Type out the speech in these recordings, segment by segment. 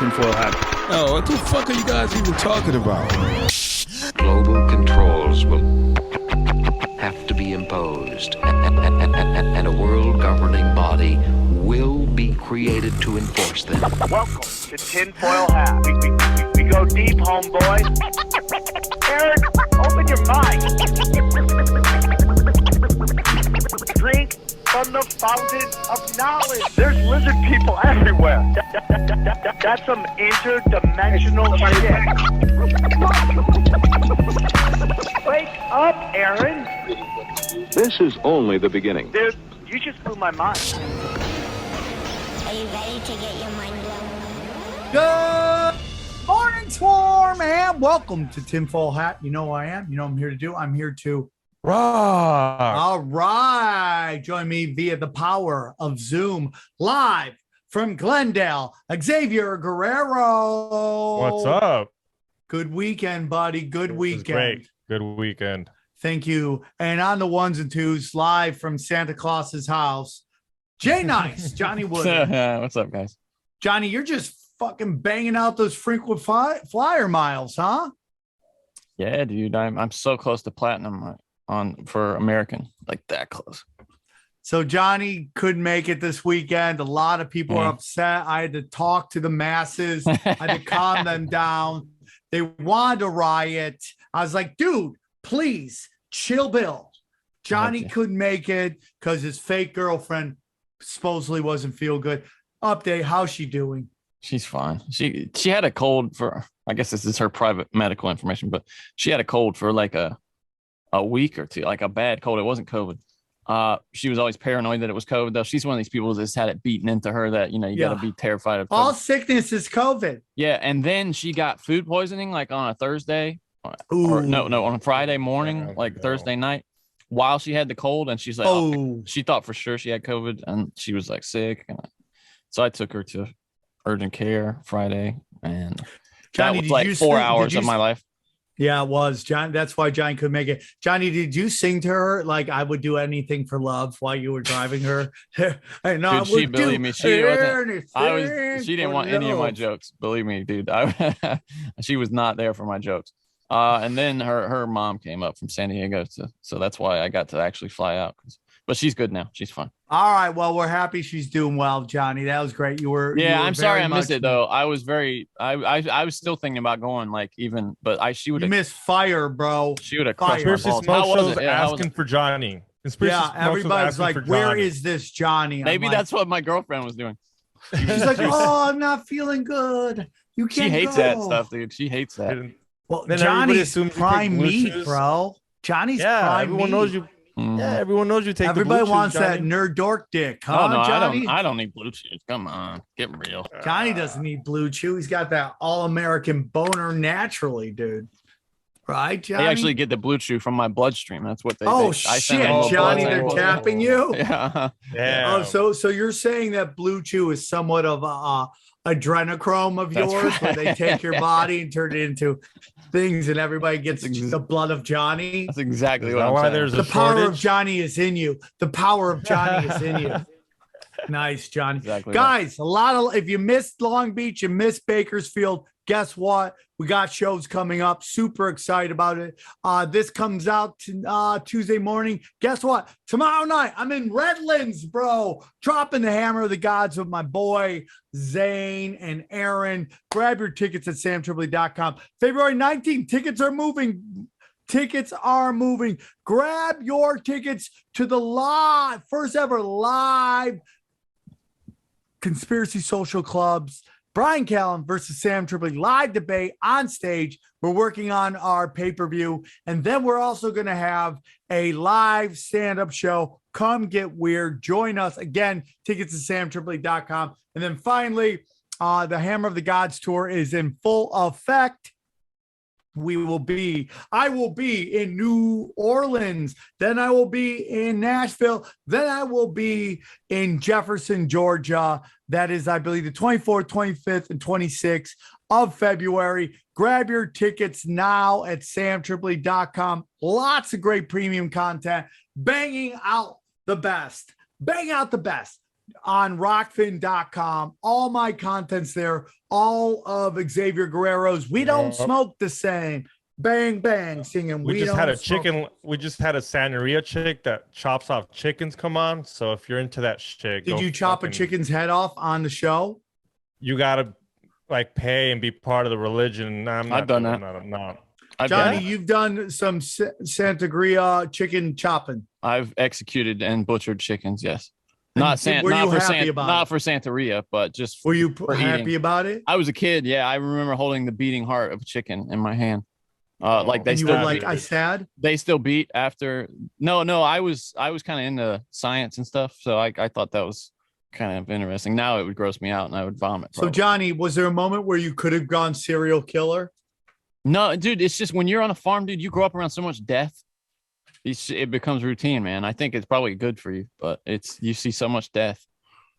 tinfoil hat. Oh, what the fuck are you guys even talking about? Global controls will have to be imposed, and a world governing body will be created to enforce them. Welcome to Tinfoil Hat. We go deep, homeboy. Aaron, open your mind. Drink from the fountain of knowledge. There's lizard people everywhere. That's some interdimensional shit. Wake up, Aaron. This is only the beginning. Dude, you just blew my mind. Are you ready to get your mind blown? Good morning, Swarm, and welcome to Tinfoil Hat. You know who I am. You know what I'm here to do. I'm here to rock. All right. Join me via the power of Zoom, live from Glendale, Xavier Guerrero. What's up? Good weekend, buddy. Good weekend. Great. Good weekend. Thank you. And on the ones and twos, live from Santa Claus's house, Jay Nice, Johnny Wood. What's up, guys? Johnny, you're just fucking banging out those frequent flyer miles, huh? Yeah, dude. I'm so close to platinum for American, like that close. So Johnny couldn't make it this weekend. A lot of people are upset. I had to talk to the masses. I had to calm them down. They wanted to riot. I was like, dude, please chill, Bill. Johnny couldn't make it because his fake girlfriend supposedly wasn't feel good. Update, how's she doing? She's fine. She had a cold for, I guess this is her private medical information, but she had a cold for like a week or two, like a bad cold. It wasn't COVID. She was always paranoid that it was COVID, though. She's one of these people that's had it beaten into her that, you got to be terrified of COVID. All sickness is COVID. Yeah, and then she got food poisoning like on a Thursday. On a Friday morning, Thursday night, while she had the cold, and she's like, she thought for sure she had COVID, and she was like sick, and so I took her to urgent care Friday, and Johnny, that was like 4 hours of my life. Yeah, it was, John. That's why Johnny couldn't make it. Johnny, did you sing to her like "I would do anything for love" while you were driving her? Dude, she believe me. She didn't want any of my jokes. Believe me, dude. She was not there for my jokes. And then her mom came up from San Diego, so that's why I got to actually fly out. But she's good now. She's fine. All right. Well, we're happy she's doing well, Johnny. That was great. I'm sorry I missed it though. I was I was still thinking about going but she would have missed fire, bro. She would have crushed my balls. How was it? Asking for Johnny. Everybody's like, where is this Johnny? Maybe that's what my girlfriend was doing. She's like, oh, I'm not feeling good. You can't. She hates that stuff, dude. She hates that. Well, Johnny's prime meat, bro. Johnny's prime everyone meat. knows you. Yeah, everyone knows you take. Everybody the wants Johnny. that nerd dork dick, huh? Oh no, Johnny? I don't need blue chews. Come on, get real. Johnny doesn't need blue chew. He's got that all-American boner naturally, dude. Right, Johnny? They actually get the blue chew from my bloodstream. That's what they. Shit, Johnny, they're tapping you. Yeah. Oh, so you're saying that blue chew is somewhat of a adrenochrome of yours, where they take your body and turn it into things, and everybody gets the blood of Johnny. That's exactly what I'm saying. There's the power of Johnny is in you. The power of Johnny is in you. Nice, Johnny. Exactly guys. If you missed Long Beach and missed Bakersfield, guess what? We got shows coming up. Super excited about it. This comes out Tuesday morning. Guess what? Tomorrow night, I'm in Redlands, bro. Dropping the hammer of the gods with my boy Zane and Aaron. Grab your tickets at samtripoli.com. February 19th, tickets are moving. Grab your tickets to the first ever live Conspiracy Social Club's Brian Callen versus Sam Tripoli live debate on stage. We're working on our pay-per-view. And then we're also going to have a live stand-up show. Come get weird. Join us. Again, tickets at samtripoli.com. And then finally, the Hammer of the Gods tour is in full effect. I will be in New Orleans. Then I will be in Nashville. Then I will be in Jefferson, Georgia. That is, I believe, the 24th, 25th, and 26th of February. Grab your tickets now at samtripoli.com. Lots of great premium content. Banging out the best. on rockfin.com. All my content's there. All of Xavier Guerrero's We Don't Smoke the Same. Bang, bang, singing. We just had a chicken. We just had a Santeria chick that chops off chickens. Come on. So if you're into that shit, did you chop a chicken's head off on the show? You got to like pay and be part of the religion. I've done that. No. Johnny, you've done some Santeria chicken chopping. I've executed and butchered chickens. Yes. Were Not for Santeria, but just were you happy eating. about it? I was a kid. Yeah. I remember holding the beating heart of a chicken in my hand. Like they you still were like, I sad. They still beat after. No, I was kind of into science and stuff, so I thought that was kind of interesting. Now it would gross me out and I would vomit. So Johnny, was there a moment where you could have gone serial killer? No, dude. It's just when you're on a farm, dude, you grow up around so much death. It becomes routine, man. I think it's probably good for you, but you see so much death.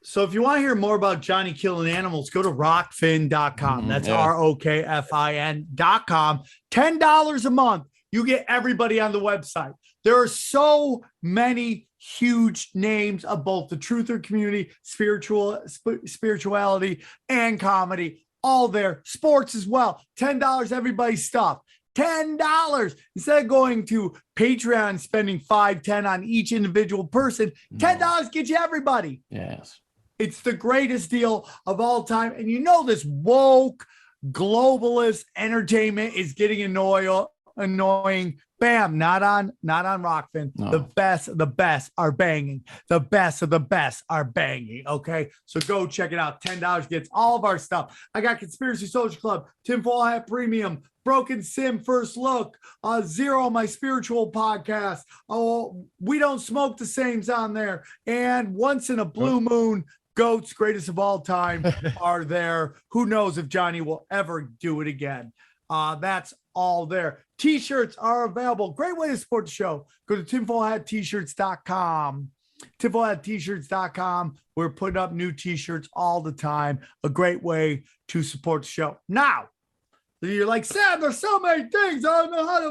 So if you want to hear more about Johnny killing animals, go to rockfin.com. That's ROKFIN.com. $10 a month. You get everybody on the website. There are so many huge names of both the truther community, spirituality, and comedy, all there. Sports as well. $10, everybody's stuff. $10 instead of going to Patreon and spending $5-10 on each individual person. $10 gets you everybody. Yes. It's the greatest deal of all time. And you know this woke globalist entertainment is getting annoying. Bam, not on Rockfin. No. The best of the best are banging. The best of the best are banging. Okay. So go check it out. $10 gets all of our stuff. I got Conspiracy Social Club, Tinfoil Hat Premium, Broken Sim First Look, Zero, my spiritual podcast. Oh, We Don't Smoke the Same's on there. And Once in a Blue Moon, GOATs, greatest of all time, are there. Who knows if Johnny will ever do it again. That's all there. T-shirts are available. Great way to support the show. Go to tinfoilhattshirts.com. tinfoilhattshirts.com. We're putting up new T-shirts all the time. A great way to support the show. Now, you're like, Sam, there's so many things. I don't know how to,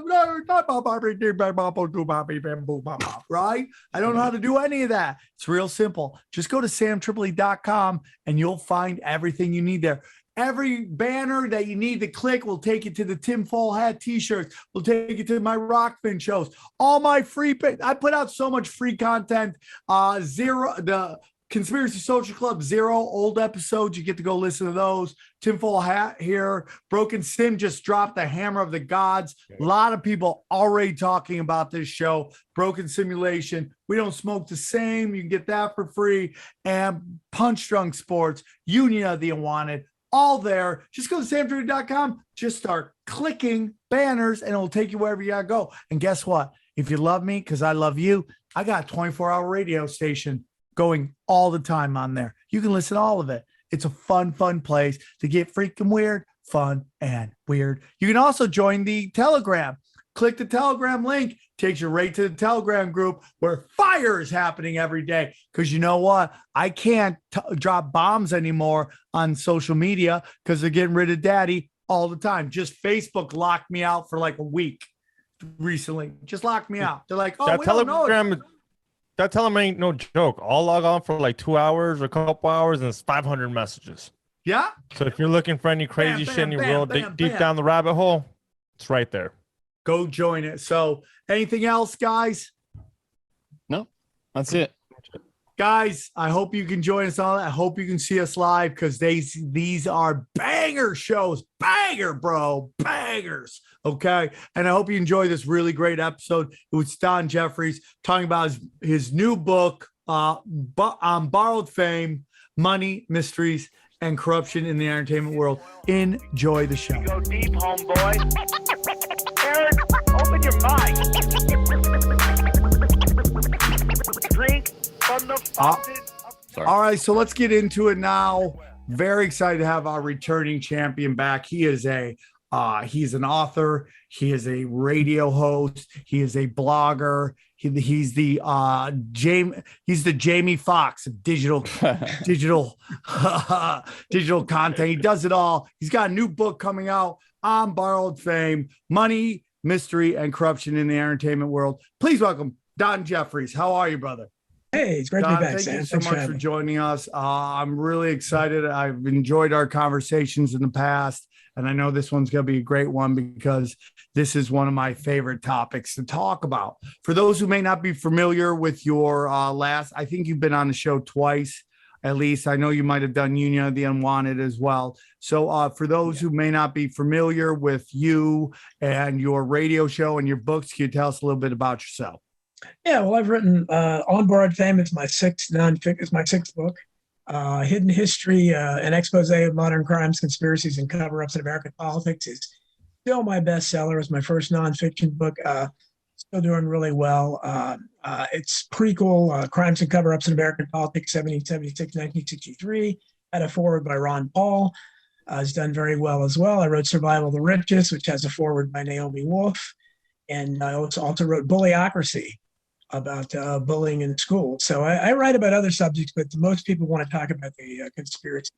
right? I don't know how to do any of that. It's real simple. Just go to samtripoli.com and you'll find everything you need there. Every banner that you need to click will take you to the tinfoil hat t-shirts. Will take you to my Rockfin shows. All my free, I put out so much free content. The Conspiracy Social Club, 0 old episodes. You get to go listen to those. Tinfoil Hat here. Broken Sim just dropped the Hammer of the Gods. A lot of people already talking about this show. Broken Simulation. We Don't Smoke the Same. You can get that for free. And Punch Drunk Sports. Union of the Unwanted. All there. Just go to samtripoli.com. Just start clicking banners and it'll take you wherever you gotta go. And guess what? If you love me, because I love you, I got a 24-hour radio station going all the time on there. You can listen to all of it. It's a fun place to get freaking weird, fun, and weird. You can also join the Telegram. Click the Telegram link. Takes you right to the Telegram group where fire is happening every day. Because you know what? I can't drop bombs anymore on social media because they're getting rid of daddy all the time. Just Facebook locked me out for like a week recently. Just locked me out. They're like, oh, that we Telegram, don't know. that Telegram ain't no joke. I'll log on for like 2 hours or a couple hours and it's 500 messages. Yeah. So if you're looking for any crazy shit and you roll deep down the rabbit hole, it's right there. Go join it. So anything else, guys? No, that's it. Guys, I hope you can join us on it. I hope you can see us live because these are banger shows. Banger, bro. Bangers. Okay. And I hope you enjoy this really great episode. It was Don Jefferies talking about his new book on borrowed fame, money, mysteries, and corruption in the entertainment world. Enjoy the show. Go deep, homeboy. Aaron, open your mind. Drink from the fountain. All right, so let's get into it now. Very excited to have our returning champion back. He is he's an author. He is a radio host. He is a blogger. He's the Jamie Foxx of digital content. He does it all. He's got a new book coming out on borrowed fame, money, mystery, and corruption in the entertainment world. Please welcome Don Jefferies. How are you, brother? Hey, it's great to be Don, back, thank Sam. you so Thanks for much for having me. joining us. I'm really excited. I've enjoyed our conversations in the past, and I know this one's going to be a great one because this is one of my favorite topics to talk about. For those who may not be familiar with your I think you've been on the show twice, at least. I know you might have done Union of the Unwanted as well. So for those who may not be familiar with you and your radio show and your books, can you tell us a little bit about yourself? Yeah, well, I've written On Borrowed Fame is my sixth book. Hidden History, an expose of modern crimes, conspiracies, and cover-ups in American politics is still my bestseller. It's my first nonfiction book. Still doing really well. It's prequel, Crimes and Cover-Ups in American Politics, 1776-1963. Had a foreword by Ron Paul. It's done very well as well. I wrote Survival of the Richest, which has a foreword by Naomi Wolf. And I also wrote Bullyocracy, about bullying in school. So I write about other subjects, but most people want to talk about the conspiracy.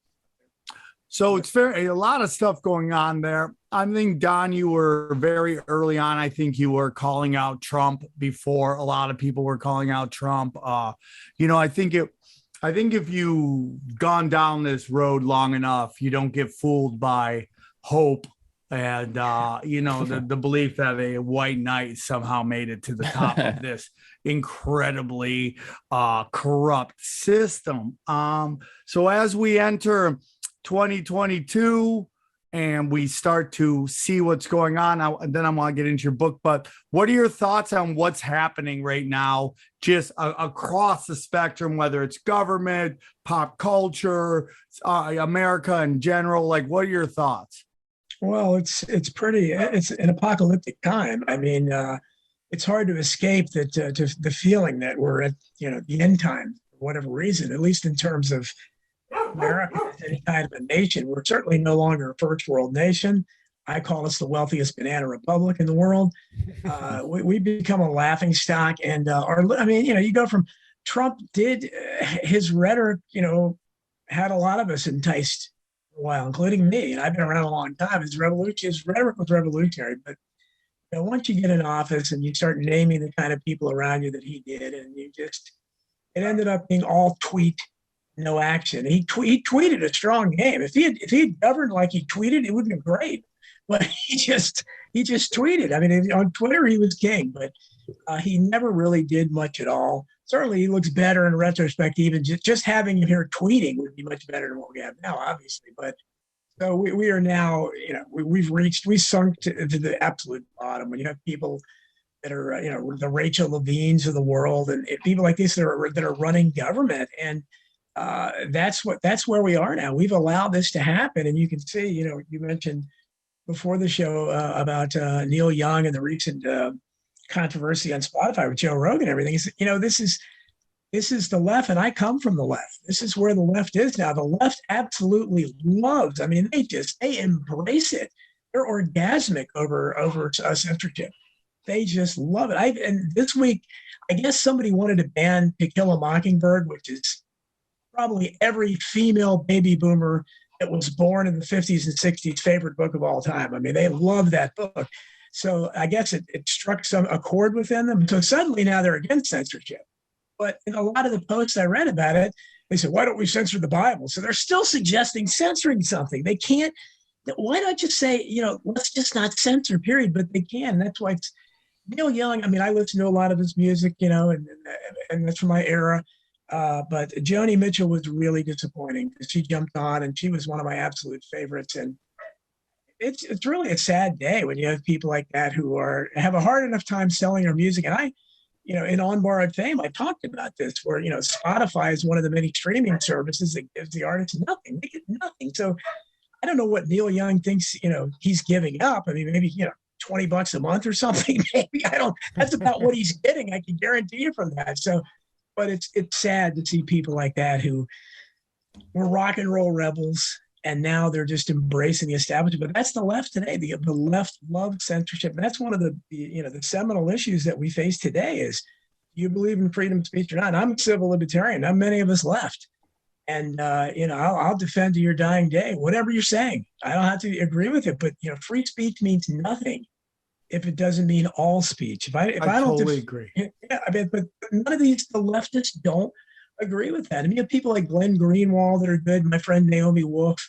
So it's a lot of stuff going on there. I think, Don, you were very early on. I think you were calling out Trump before a lot of people were calling out Trump. I think if you've gone down this road long enough, you don't get fooled by hope and the belief that a white knight somehow made it to the top of this incredibly corrupt system. So as we enter 2022 and we start to see what's going on, then I want to get into your book, but what are your thoughts on what's happening right now, just across the spectrum, whether it's government, pop culture, America in general? Like, what are your thoughts? Well, it's an apocalyptic time. I mean, it's hard to escape to the feeling that we're at, the end time for whatever reason, at least in terms of America as any kind of a nation. We're certainly no longer a first world nation. I call us the wealthiest banana republic in the world. We become a laughing stock. And you go from Trump did his rhetoric, had a lot of us enticed a while, including me. And I've been around a long time. His rhetoric was revolutionary. But once you get in office and you start naming the kind of people around you that he did, and it ended up being all tweet, no action. He tweeted a strong game. If he had governed like he tweeted, it would have been great. But he just tweeted. I mean, on Twitter he was king, but he never really did much at all. Certainly, he looks better in retrospect. Even just having him here tweeting would be much better than what we have now, obviously. But so we are now, we've sunk to the absolute bottom. When you have people that are, the Rachel Levines of the world, and people like this that are running government, and that's where we are now. We've allowed this to happen, and you can see, you mentioned before the show about Neil Young and the recent controversy on Spotify with Joe Rogan and everything. This is the left, and I come from the left. This is where the left is now. The left absolutely loves. I mean, they embrace it. They're orgasmic over censorship. They just love it. And this week, I guess somebody wanted to ban To Kill a Mockingbird, which is probably every female baby boomer that was born in the 50s and 60s favorite book of all time. I mean, they love that book. So I guess it struck a chord within them. So suddenly now they're against censorship. But in a lot of the posts I read about it, they said, why don't we censor the Bible? So they're still suggesting censoring something. They can't. Why not just say, let's just not censor, period? But they can. That's why it's Neil Young. I mean, I listen to a lot of his music, and that's from my era. But Joni Mitchell was really disappointing because she jumped on and she was one of my absolute favorites. And it's really a sad day when you have people like that who have a hard enough time selling their music. And in On Borrowed Fame, I talked about this where, Spotify is one of the many streaming services that gives the artists nothing. They get nothing. So I don't know what Neil Young thinks, he's giving up. I mean, maybe, $20 a month or something. Maybe that's about what he's getting. I can guarantee you from that. So, but it's sad to see people like that who were rock and roll rebels, and now they're just embracing the establishment. But that's the left today. The left loves censorship. And that's one of the seminal issues that we face today is, do you believe in freedom of speech or not? I'm a civil libertarian. Not many of us left. And, I'll defend to your dying day, whatever you're saying. I don't have to agree with it, but, free speech means nothing if it doesn't mean all speech. If I don't totally agree. Yeah, I mean, but none of the leftists don't agree with that. I mean, you have people like Glenn Greenwald that are good. My friend Naomi Wolf.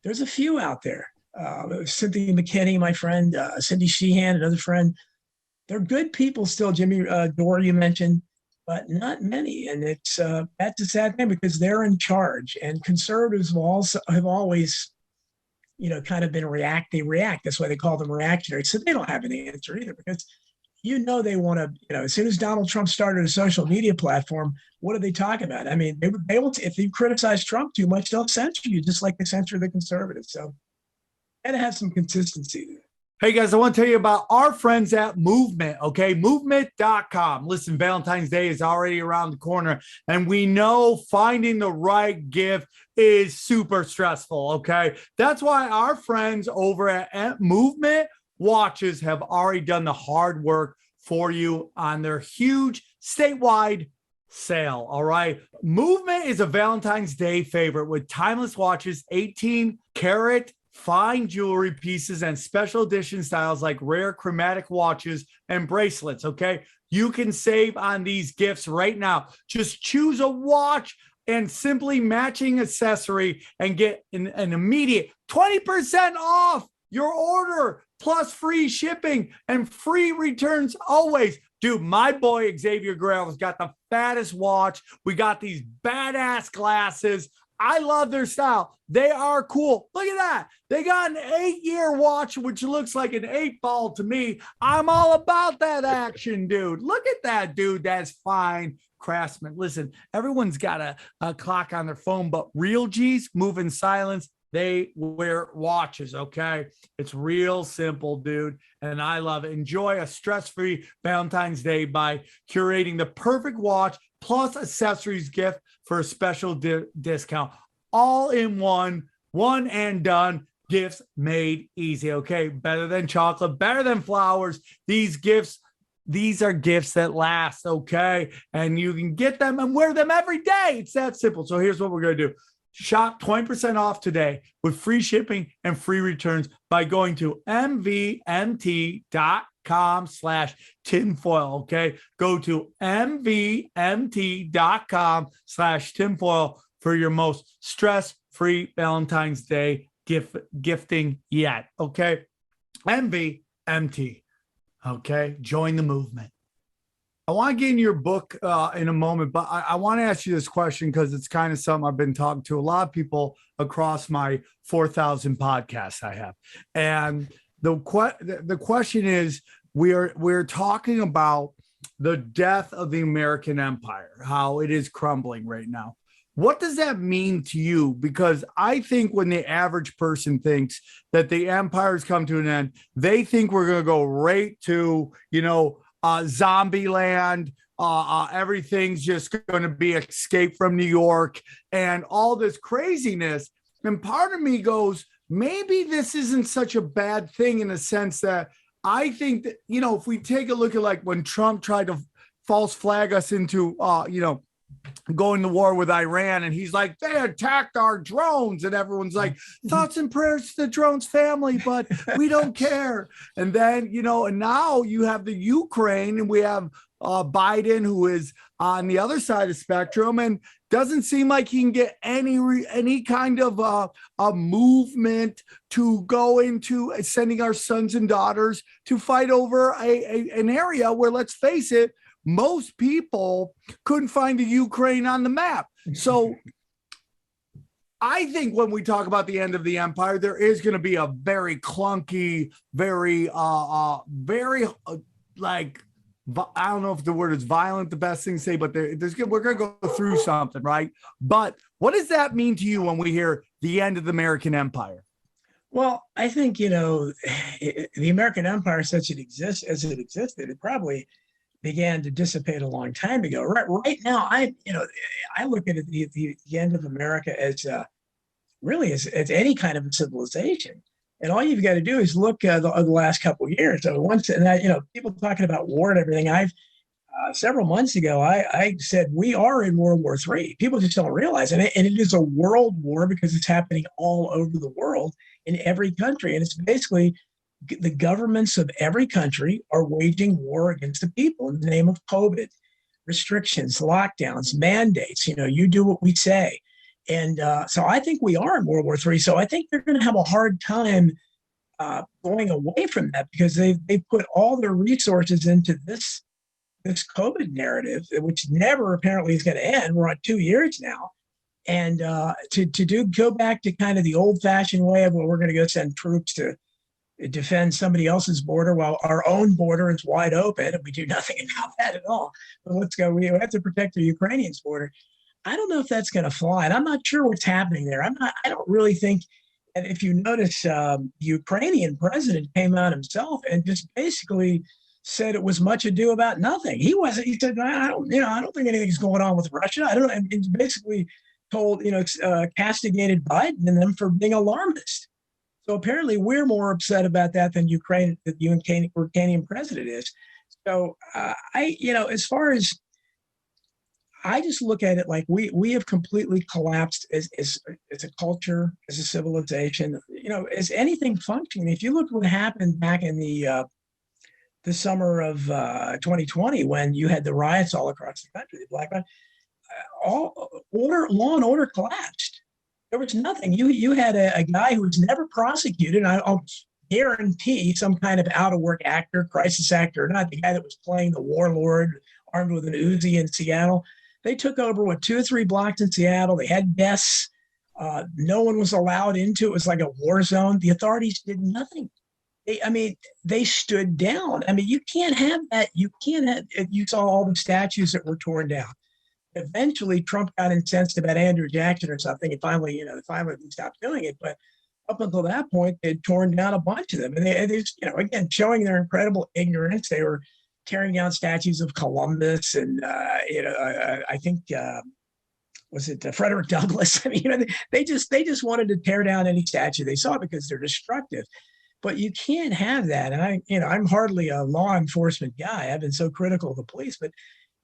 There's a few out there. Cynthia McKinney, my friend, Cindy Sheehan, another friend. They're good people still. Jimmy Dore, you mentioned, but not many. And it's that's a sad thing because they're in charge. And conservatives have always, kind of been react. They react. That's why they call them reactionary. So they don't have any answer either because they want to, as soon as Donald Trump started a social media platform, what do they talk about? I mean, they will, if you criticize Trump too much, they'll censor you just like they censor the conservatives. So got to have some consistency there. Hey guys, I want to tell you about our friends at Movement, okay? Movement.com. Listen, Valentine's Day is already around the corner, and we know finding the right gift is super stressful, okay? That's why our friends over at Movement Watches have already done the hard work for you on their huge statewide sale, all right? Movement is a Valentine's Day favorite with timeless watches, 18-karat fine jewelry pieces, and special edition styles like rare chromatic watches and bracelets, okay? You can save on these gifts right now. Just choose a watch and simply matching accessory and get an immediate 20% off your order, plus free shipping and free returns always. Dude, my boy Xavier Grail has got the fattest watch. We got these badass glasses. I love their style. They are cool. Look at that. They got an 8-year watch, which looks like an 8-ball to me. I'm all about that action, dude. Look at that, dude. That's fine craftsman. Listen, everyone's got a clock on their phone, but real G's move in silence. They wear watches, okay? It's real simple, dude, and I love it. Enjoy a stress-free Valentine's Day by curating the perfect watch plus accessories gift for a special discount. All in one and done, gifts made easy, okay? Better than chocolate, better than flowers. These are gifts that last, okay? And you can get them and wear them every day. It's that simple. So here's what we're going to do. Shop 20% off today with free shipping and free returns by going to mvmt.com/tinfoil. Okay. Go to mvmt.com/tinfoil for your most stress-free Valentine's Day gifting yet. Okay. MVMT. Okay. Join the movement. I want to get in your book in a moment, but I want to ask you this question because it's kind of something I've been talking to a lot of people across my 4,000 podcasts I have. And the question is, we're talking about the death of the American empire, how it is crumbling right now. What does that mean to you? Because I think when the average person thinks that the empire's come to an end, they think we're going to go right to, zombie land. Everything's just going to be escape from New York and all this craziness. And part of me goes, maybe this isn't such a bad thing in a sense that I think that, if we take a look at like when Trump tried to false flag us into, going to war with Iran, and he's like, they attacked our drones, and everyone's like, thoughts and prayers to the drones family, but we don't care. And then, and now you have the Ukraine, and we have Biden, who is on the other side of the spectrum, and doesn't seem like he can get any kind of a movement to go into sending our sons and daughters to fight over an area where, let's face it, most people couldn't find the Ukraine on the map. So I think when we talk about the end of the empire, there is going to be a very clunky, very I don't know if the word is violent, the best thing to say, but we're going to go through something, right? But what does that mean to you when we hear the end of the American empire? Well, I think, the American empire, such it exists as it existed, it probably began to dissipate a long time ago. Right now, I look at the end of America as really as any kind of a civilization. And all you've got to do is look at the last couple of years. So people talking about war and everything. Several months ago, I said we are in World War III. People just don't realize it. And it is a world war because it's happening all over the world in every country. And it's basically the governments of every country are waging war against the people in the name of COVID. Restrictions, lockdowns, mandates, you do what we say. And so I think we are in World War III. So I think they're going to have a hard time going away from that, because they put all their resources into this COVID narrative, which never apparently is going to end. We're on 2 years now. And to go back to kind of the old fashioned way of, well, we're going to go send troops to defend somebody else's border while our own border is wide open, and we do nothing about that at all. But let's go. We have to protect the Ukrainians' border. I don't know if that's going to fly, and I'm not sure what's happening there. I don't really think. And if you notice, the Ukrainian president came out himself and just basically said it was much ado about nothing. He said, I don't think anything's going on with Russia. I don't know. And basically told, castigated Biden and them for being alarmist. So apparently we're more upset about that than the Ukrainian president is. So as far as, I just look at it like we have completely collapsed as a culture, as a civilization, as anything functioning. If you look at what happened back in the summer of 2020, when you had the riots all across the country, the Black Lives, law and order collapsed. There was nothing. You had a guy who was never prosecuted. And I'll guarantee some kind of out of work actor, crisis actor, not the guy that was playing the warlord armed with an Uzi in Seattle. They took over 2 or 3 blocks in Seattle. They had deaths. No one was allowed into it. It was like a war zone. The authorities did nothing. They stood down. You can't have that. You saw all the statues that were torn down. Eventually, Trump got incensed about Andrew Jackson or something, and finally stopped doing it. But up until that point, they'd torn down a bunch of them, and they again, showing their incredible ignorance. They were tearing down statues of Columbus, and I think was it Frederick Douglass? They just wanted to tear down any statue they saw because they're destructive. But you can't have that. And I'm hardly a law enforcement guy. I've been so critical of the police, but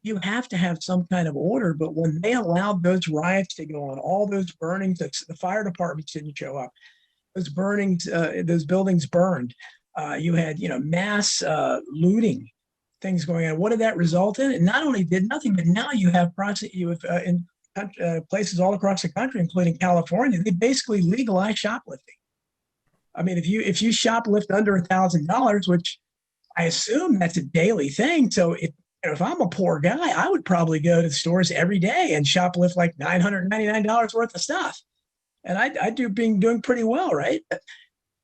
you have to have some kind of order. But when they allowed those riots to go on, all those burnings, the fire departments didn't show up. Those burnings, those buildings burned. You had, mass looting, things going on. What did that result in? It not only did nothing, but now you have in places all across the country, including California, they basically legalized shoplifting. If you shoplift under $1,000, which I assume that's a daily thing. So if I'm a poor guy, I would probably go to the stores every day and shoplift like $999 worth of stuff. And I'd doing pretty well, right? But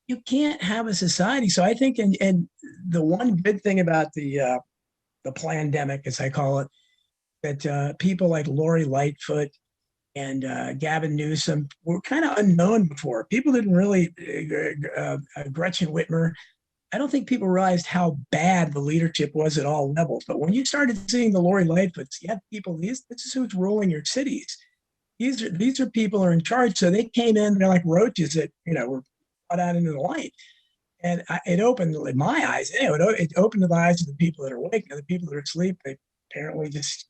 you can't have a society. So I think, and the one good thing about the plandemic, as I call it, that people like Lori Lightfoot and Gavin Newsom were kind of unknown before. People didn't really, Gretchen Whitmer, I don't think people realized how bad the leadership was at all levels. But when you started seeing the Lori Lightfoots, you have people, this is who's ruling your cities. These are people who are in charge. So they came in, they're like roaches that, were brought out into the light. And it opened my eyes. It opened the eyes of the people that are awake. And the people that are asleep, they apparently just,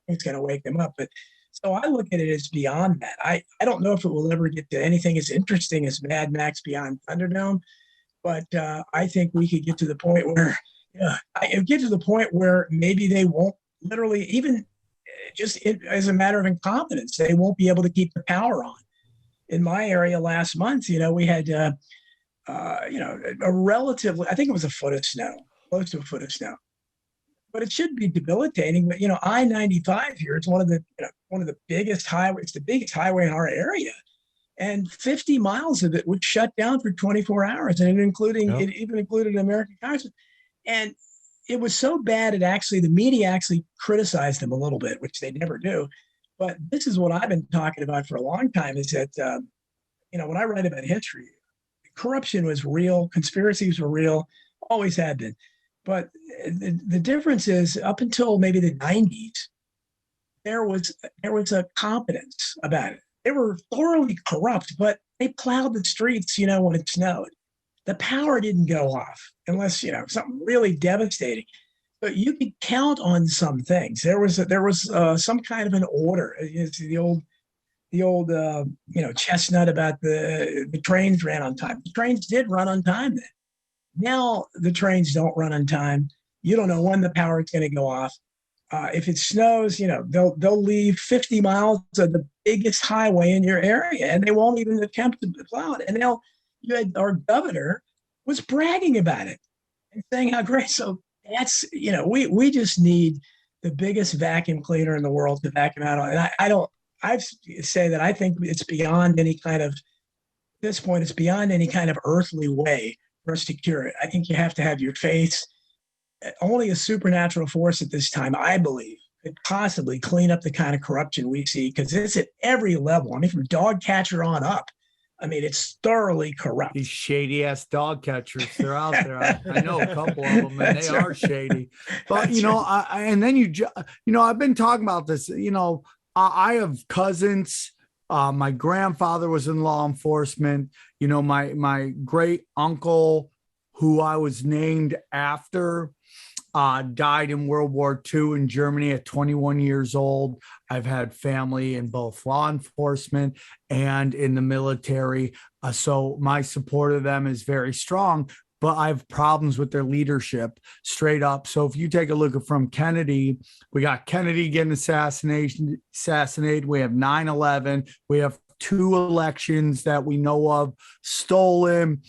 it's going to wake them up. But so I look at it as beyond that. I don't know if it will ever get to anything as interesting as Mad Max Beyond Thunderdome. But I think we could get to the point where maybe they won't literally, even just as a matter of incompetence, they won't be able to keep the power on. In my area last month, we had, a relatively, I think it was a foot of snow, close to a foot of snow. But it should be debilitating. But I-95 here, it's one of the biggest highways. It's the biggest highway in our area. And 50 miles of it was shut down for 24 hours, and it even included an American congressman. And it was so bad, the media actually criticized them a little bit, which they never do. But this is what I've been talking about for a long time, is that, when I write about history, corruption was real, conspiracies were real, always have been. But the difference is, up until maybe the 90s, there was a competence about it. They were thoroughly corrupt, but they plowed the streets, when it snowed. The power didn't go off unless, something really devastating. But you could count on some things. There was some kind of an order. It's the old chestnut about the trains ran on time. The trains did run on time then. Now the trains don't run on time. You don't know when the power is going to go off. If it snows, they'll leave 50 miles of the biggest highway in your area, and they won't even attempt to plow it. And our governor was bragging about it and saying how great. So that's, we just need the biggest vacuum cleaner in the world to vacuum out. And I say that I think it's beyond any kind of, at this point, it's beyond any kind of earthly way for us to cure it. I think you have to have your faith. Only a supernatural force at this time, I believe, could possibly clean up the kind of corruption we see, because it's at every level. I mean, from dog catcher on up. I mean, it's thoroughly corrupt. These shady ass dog catchers, they're out there. I know a couple of them, and they are shady. But I've been talking about this. I have cousins. My grandfather was in law enforcement. My great uncle, who I was named after, died in World War II in Germany at 21 years old. I've had family in both law enforcement and in the military. So my support of them is very strong, but I have problems with their leadership straight up. So if you take a look at from Kennedy, we got Kennedy getting assassinated. We have 9/11. We have 2 elections that we know of stolen.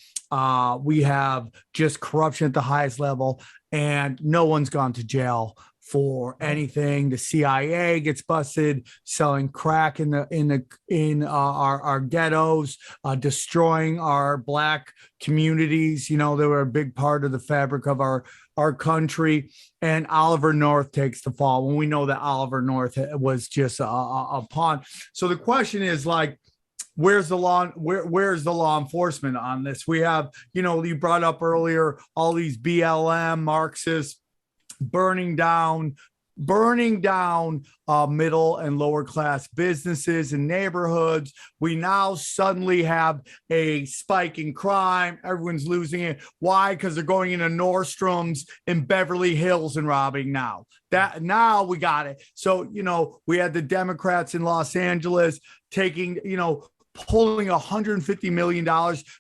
We have just corruption at the highest level, and no one's gone to jail for anything. The CIA gets busted selling crack in our ghettos, destroying our Black communities. They were a big part of the fabric of our country. And Oliver North takes the fall when we know that Oliver North was just a pawn. So the question is, like, where's the law? Where's the law enforcement on this? We have, you brought up earlier, all these BLM Marxists burning down middle and lower class businesses and neighborhoods. We now suddenly have a spike in crime. Everyone's losing it. Why? Because they're going into Nordstrom's in Beverly Hills and robbing now. Now we got it. So, we had the Democrats in Los Angeles taking, pulling $150 million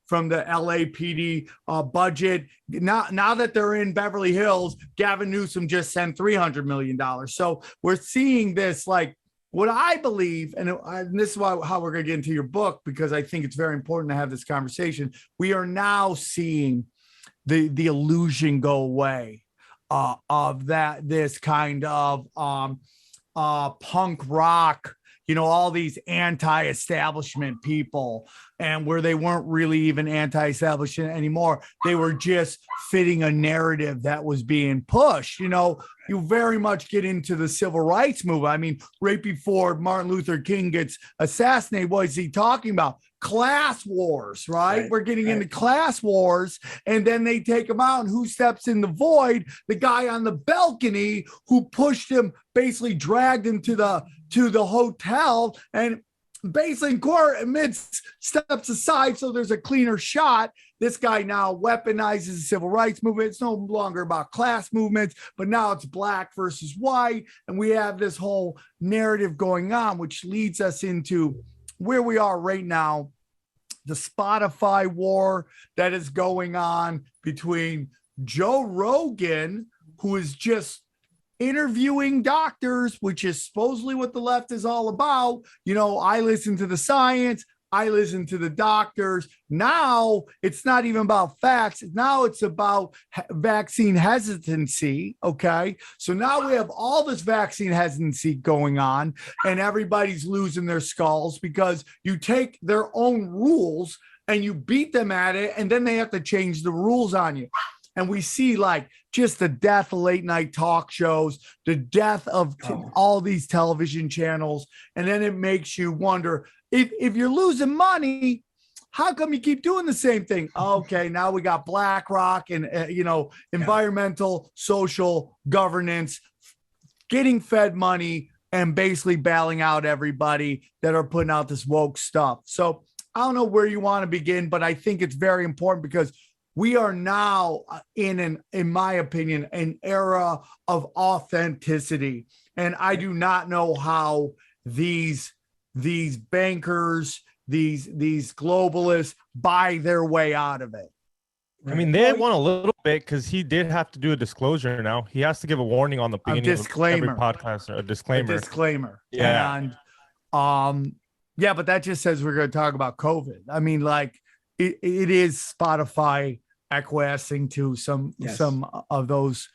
from the LAPD budget. Now that they're in Beverly Hills, Gavin Newsom just sent $300 million. So we're seeing this, like, what I believe, and this is how we're going to get into your book, because I think it's very important to have this conversation. We are now seeing the illusion go away of this kind of punk rock, all these anti-establishment people, and where they weren't really even anti-establishment anymore. They were just fitting a narrative that was being pushed. You very much get into the civil rights movement. I mean, right before Martin Luther King gets assassinated, what is he talking about? Class wars, right? We're getting into class wars, and then they take him out, and who steps in the void? The guy on the balcony who pushed him, basically dragged him to the hotel, and basically court amidst steps aside so there's a cleaner shot. This guy now weaponizes the civil rights movement. It's no longer about class movements, but now it's black versus white, and we have this whole narrative going on, which leads us into where we are right now, the Spotify war that is going on between Joe Rogan, who is just interviewing doctors, which is supposedly what the left is all about. I listen to the science. I listen to the doctors. Now it's not even about facts. Now it's about vaccine hesitancy. Okay. So now we have all this vaccine hesitancy going on, and everybody's losing their skulls because you take their own rules and you beat them at it, and then they have to change the rules on you. And we see, like, just the death of late night talk shows, the death of all these television channels. And then it makes you wonder, if you're losing money, how come you keep doing the same thing? Okay, now we got BlackRock and, environmental, social governance, getting fed money and basically bailing out everybody that are putting out this woke stuff. So I don't know where you want to begin, but I think it's very important because we are now in my opinion, an era of authenticity. And I do not know how these bankers, these globalists buy their way out of it. I mean, they won a little bit because he did have to do a disclosure now. He has to give a warning on the beginning of every podcast, a disclaimer. A disclaimer. Yeah. And yeah, but that just says we're going to talk about COVID. I mean, like it is Spotify acquiescing to some of those,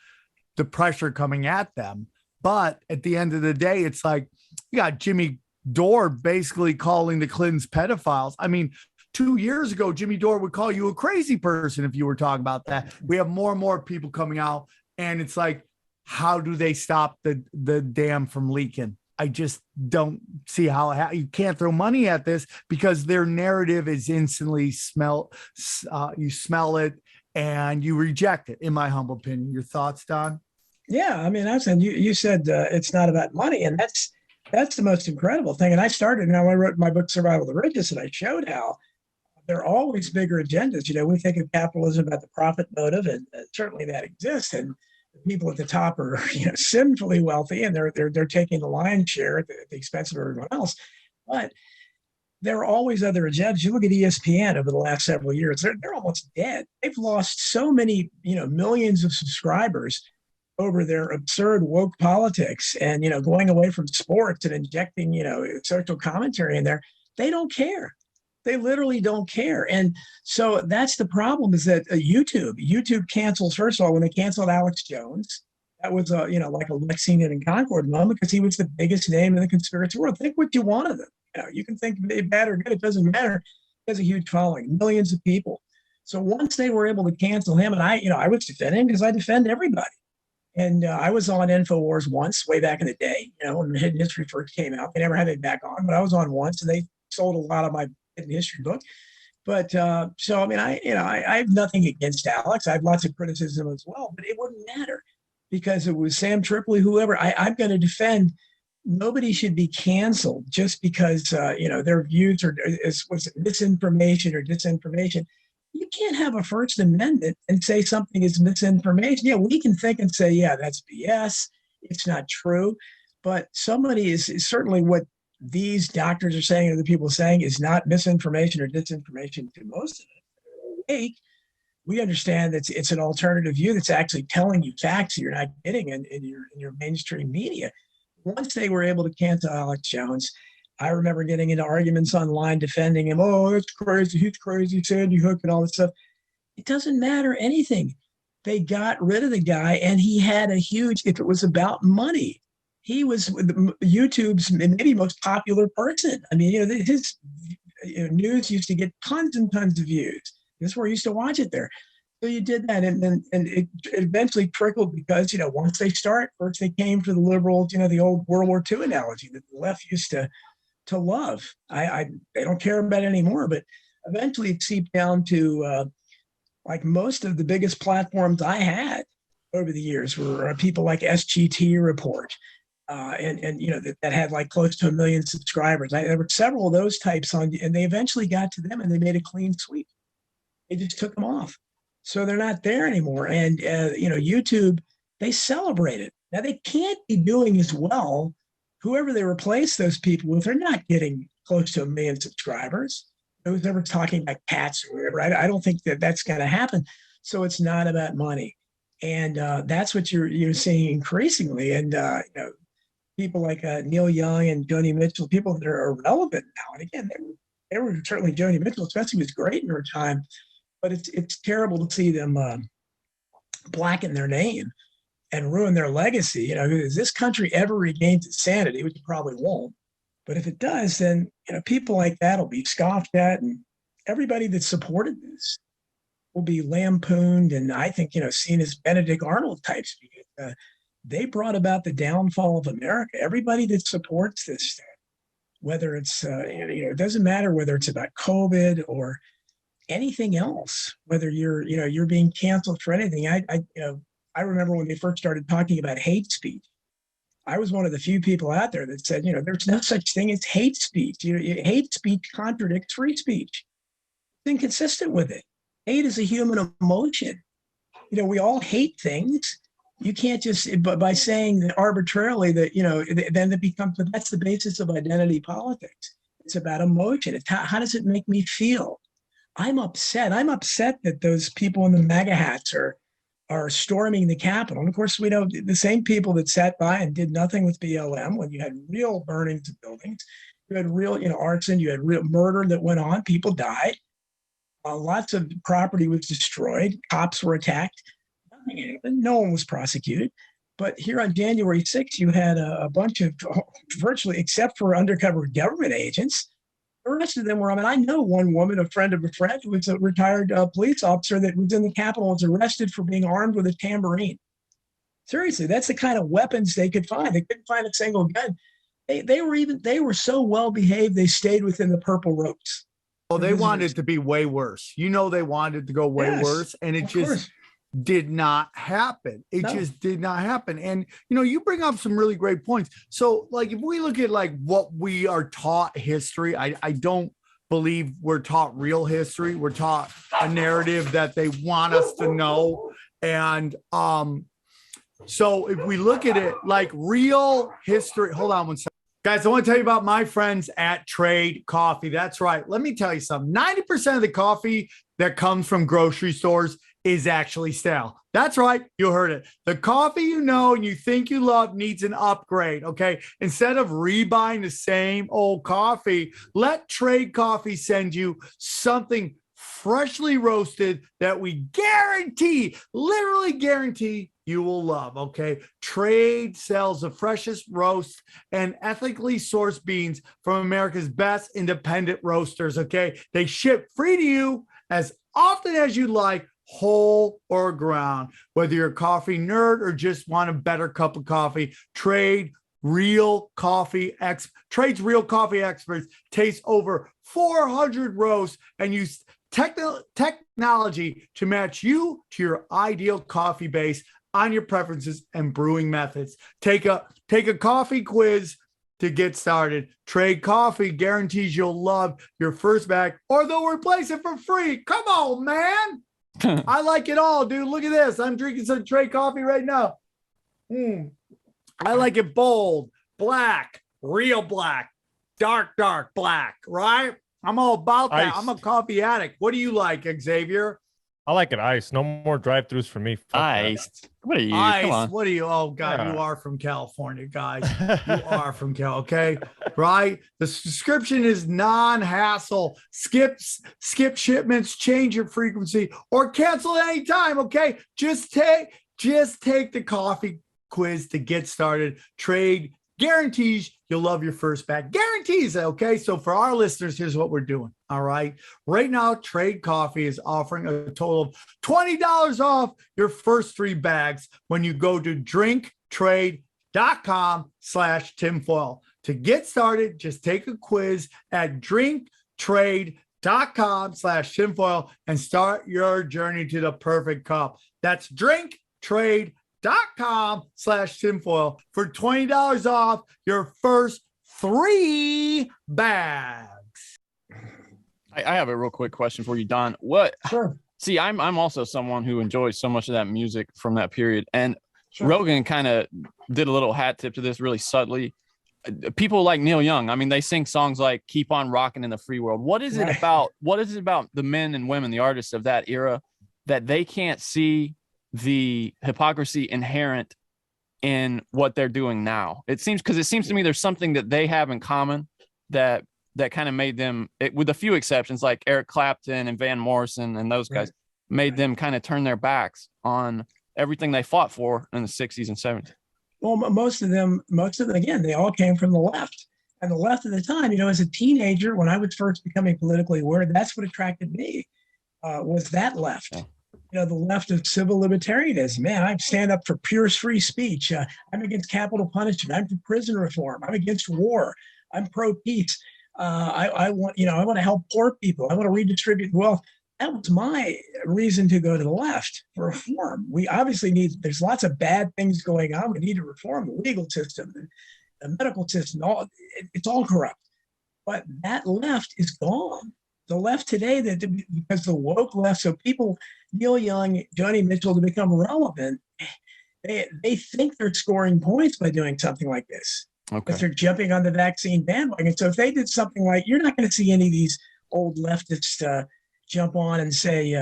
the pressure coming at them. But at the end of the day, it's like you got Jimmy Dore basically calling the Clintons pedophiles. I mean, 2 years ago, Jimmy Dore would call you a crazy person if you were talking about that. We have more and more people coming out, and it's like, how do they stop the dam from leaking? I just don't see how you can't throw money at this, because their narrative is instantly you smell it and you reject it, in my humble opinion. Your thoughts, Don? Yeah, I mean, you said it's not about money, and that's the most incredible thing. And I started, I wrote my book Survival of the Richest, and I showed how there are always bigger agendas. We think of capitalism about the profit motive, and certainly that exists. And the people at the top are sinfully wealthy, and they're taking the lion's share at the expense of everyone else. But there are always other agendas. You look at ESPN over the last several years; they're almost dead. They've lost so many millions of subscribers over their absurd woke politics, and going away from sports and injecting social commentary in there. They don't care. They literally don't care. And so that's the problem, is that YouTube cancels, first of all, when they canceled Alex Jones, that was like a Lexington and Concord moment, because he was the biggest name in the conspiracy world. Think what you want of him. You can think bad or good, it doesn't matter. He has a huge following, millions of people. So once they were able to cancel him, and I was defending, because I defend everybody. And I was on InfoWars once, way back in the day, when Hidden History first came out. They never had me back on, but I was on once, and they sold a lot of my Hidden History book. But so, I mean, I have nothing against Alex. I have lots of criticism as well, but it wouldn't matter, because it was Sam Tripoli, whoever. I'm going to defend. Nobody should be canceled just because their views was misinformation or disinformation. You can't have a First Amendment and say something is misinformation. Yeah, we can think and say, yeah, that's BS. It's not true. But somebody is certainly what these doctors are saying, or the people saying, is not misinformation or disinformation to most of it. We understand that it's an alternative view that's actually telling you facts you're not getting in your mainstream media. Once they were able to cancel Alex Jones, I remember getting into arguments online defending him. Oh, that's crazy. He's crazy. Sandy Hook and all this stuff. It doesn't matter anything. They got rid of the guy, and he had a huge, if it was about money, he was YouTube's maybe most popular person. I mean, his news used to get tons and tons of views. This is where I used to watch it there. So you did that, and it eventually trickled, because once they start, first they came for the liberals, the old World War II analogy that the left used to love. They don't care about it anymore, but eventually it seeped down to like most of the biggest platforms I had over the years were people like SGT Report, and that had like close to 1 million subscribers. There were several of those types on, and they eventually got to them, and they made a clean sweep. They just took them off. So they're not there anymore. And, YouTube, they celebrate it. Now, they can't be doing as well. Whoever they replace those people with, they're not getting close to 1 million subscribers. Who's ever talking about cats or whatever. I don't think that's going to happen. So it's not about money. And that's what you're seeing increasingly. And, people like Neil Young and Joni Mitchell, people that are irrelevant now. And again, they were certainly, Joni Mitchell especially was great in her time. But it's terrible to see them blacken their name and ruin their legacy. If this country ever regains its sanity, which it probably won't, but if it does, then people like that will be scoffed at, and everybody that supported this will be lampooned, and I think seen as Benedict Arnold types, because they brought about the downfall of America. Everybody that supports this, whether it's it doesn't matter whether it's about COVID or anything else, whether you're being canceled for anything. I remember when they first started talking about hate speech, I was one of the few people out there that said, there's no such thing as hate speech. Hate speech contradicts free speech. It's inconsistent with it. Hate is a human emotion. We all hate things. You can't just, but by saying that arbitrarily that, then it becomes, that's the basis of identity politics. It's about emotion. It's how does it make me feel? I'm upset. I'm upset that those people in the MAGA hats are storming the Capitol. And of course, we know the same people that sat by and did nothing with BLM when you had real burnings of buildings, you had real, arson, you had real murder that went on. People died. Lots of property was destroyed. Cops were attacked. No one was prosecuted. But here on January 6th, you had a bunch of, virtually, except for undercover government agents, the rest of them were, I know one woman, a friend of a friend, who was a retired police officer that was in the Capitol, was arrested for being armed with a tambourine. Seriously, that's the kind of weapons they could find. They couldn't find a single gun. They were so well behaved, they stayed within the purple ropes. Well, they wanted it to be way worse. They wanted to go way worse, and it just did not happen. It just did not happen. And, you bring up some really great points. So, like, if we look at, like, what we are taught history, I don't believe we're taught real history. We're taught a narrative that they want us to know. And so if we look at it like real history, hold on one second. Guys, I want to tell you about my friends at Trade Coffee. That's right. Let me tell you something. 90% of the coffee that comes from grocery stores is actually stale. That's right. You heard it. The coffee and you think you love needs an upgrade, okay? Instead of rebuying the same old coffee, let Trade Coffee send you something freshly roasted that we literally guarantee you will love, okay? Trade sells the freshest roast and ethically sourced beans from America's best independent roasters, okay? They ship free to you as often as you like, whole or ground. Whether you're a coffee nerd or just want a better cup of coffee, Trade's real coffee experts taste over 400 roasts and use technology to match you to your ideal coffee base on your preferences and brewing methods. Take a coffee quiz to get started. Trade Coffee guarantees you'll love your first bag or they'll replace it for free. Come on, man. I like it all, dude. Look at this. I'm drinking some Trade Coffee right now. I like it bold, black, real black, dark black, right? I'm all about that. I'm a coffee addict. What do you like, Xavier? I like it iced. No more drive-thrus for me. Iced. What are you? Ice. Come on. What are you? Oh God, you are from California, guys. You are from Cal. Okay, right? The subscription is non-hassle. Skip shipments, change your frequency, or cancel at any time. Okay, just take the coffee quiz to get started. Trade guarantees you'll love your first bag. Guarantees, okay? So for our listeners, here's what we're doing, all right? Right now, Trade Coffee is offering a total of $20 off your first 3 bags when you go to drinktrade.com/tinfoil. To get started, just take a quiz at drinktrade.com/tinfoil and start your journey to the perfect cup. That's drinktrade.com/tinfoil for $20 off your first 3 bags. I have a real quick question for you, Don. What? Sure. See, I'm also someone who enjoys so much of that music from that period, and Rogan kind of did a little hat tip to this really subtly. People like Neil Young, I mean, they sing songs like "Keep on Rocking in the Free World." What is it about? What is it about the men and women, the artists of that era, that they can't see the hypocrisy inherent in what they're doing now? It seems to me there's something that they have in common that kind of made them, with a few exceptions like Eric Clapton and Van Morrison and those guys, made them kind of turn their backs on everything they fought for in the 60s and 70s. Well, most of them, again, they all came from the left. And the left at the time, as a teenager, when I was first becoming politically aware, that's what attracted me, was that left. The left of civil libertarianism. Man, I stand up for pure free speech. I'm against capital punishment. I'm for prison reform. I'm against war. I'm pro-peace. I want to help poor people. I want to redistribute wealth. That was my reason to go to the left, for reform. We obviously there's lots of bad things going on. We need to reform the legal system, the medical system. It's all corrupt. But that left is gone. The left today, because the woke left, so people, Neil Young, Joni Mitchell, to become relevant, they think they're scoring points by doing something like this. Okay. If they're jumping on the vaccine bandwagon. So if they did something like, you're not going to see any of these old leftist jump on and say,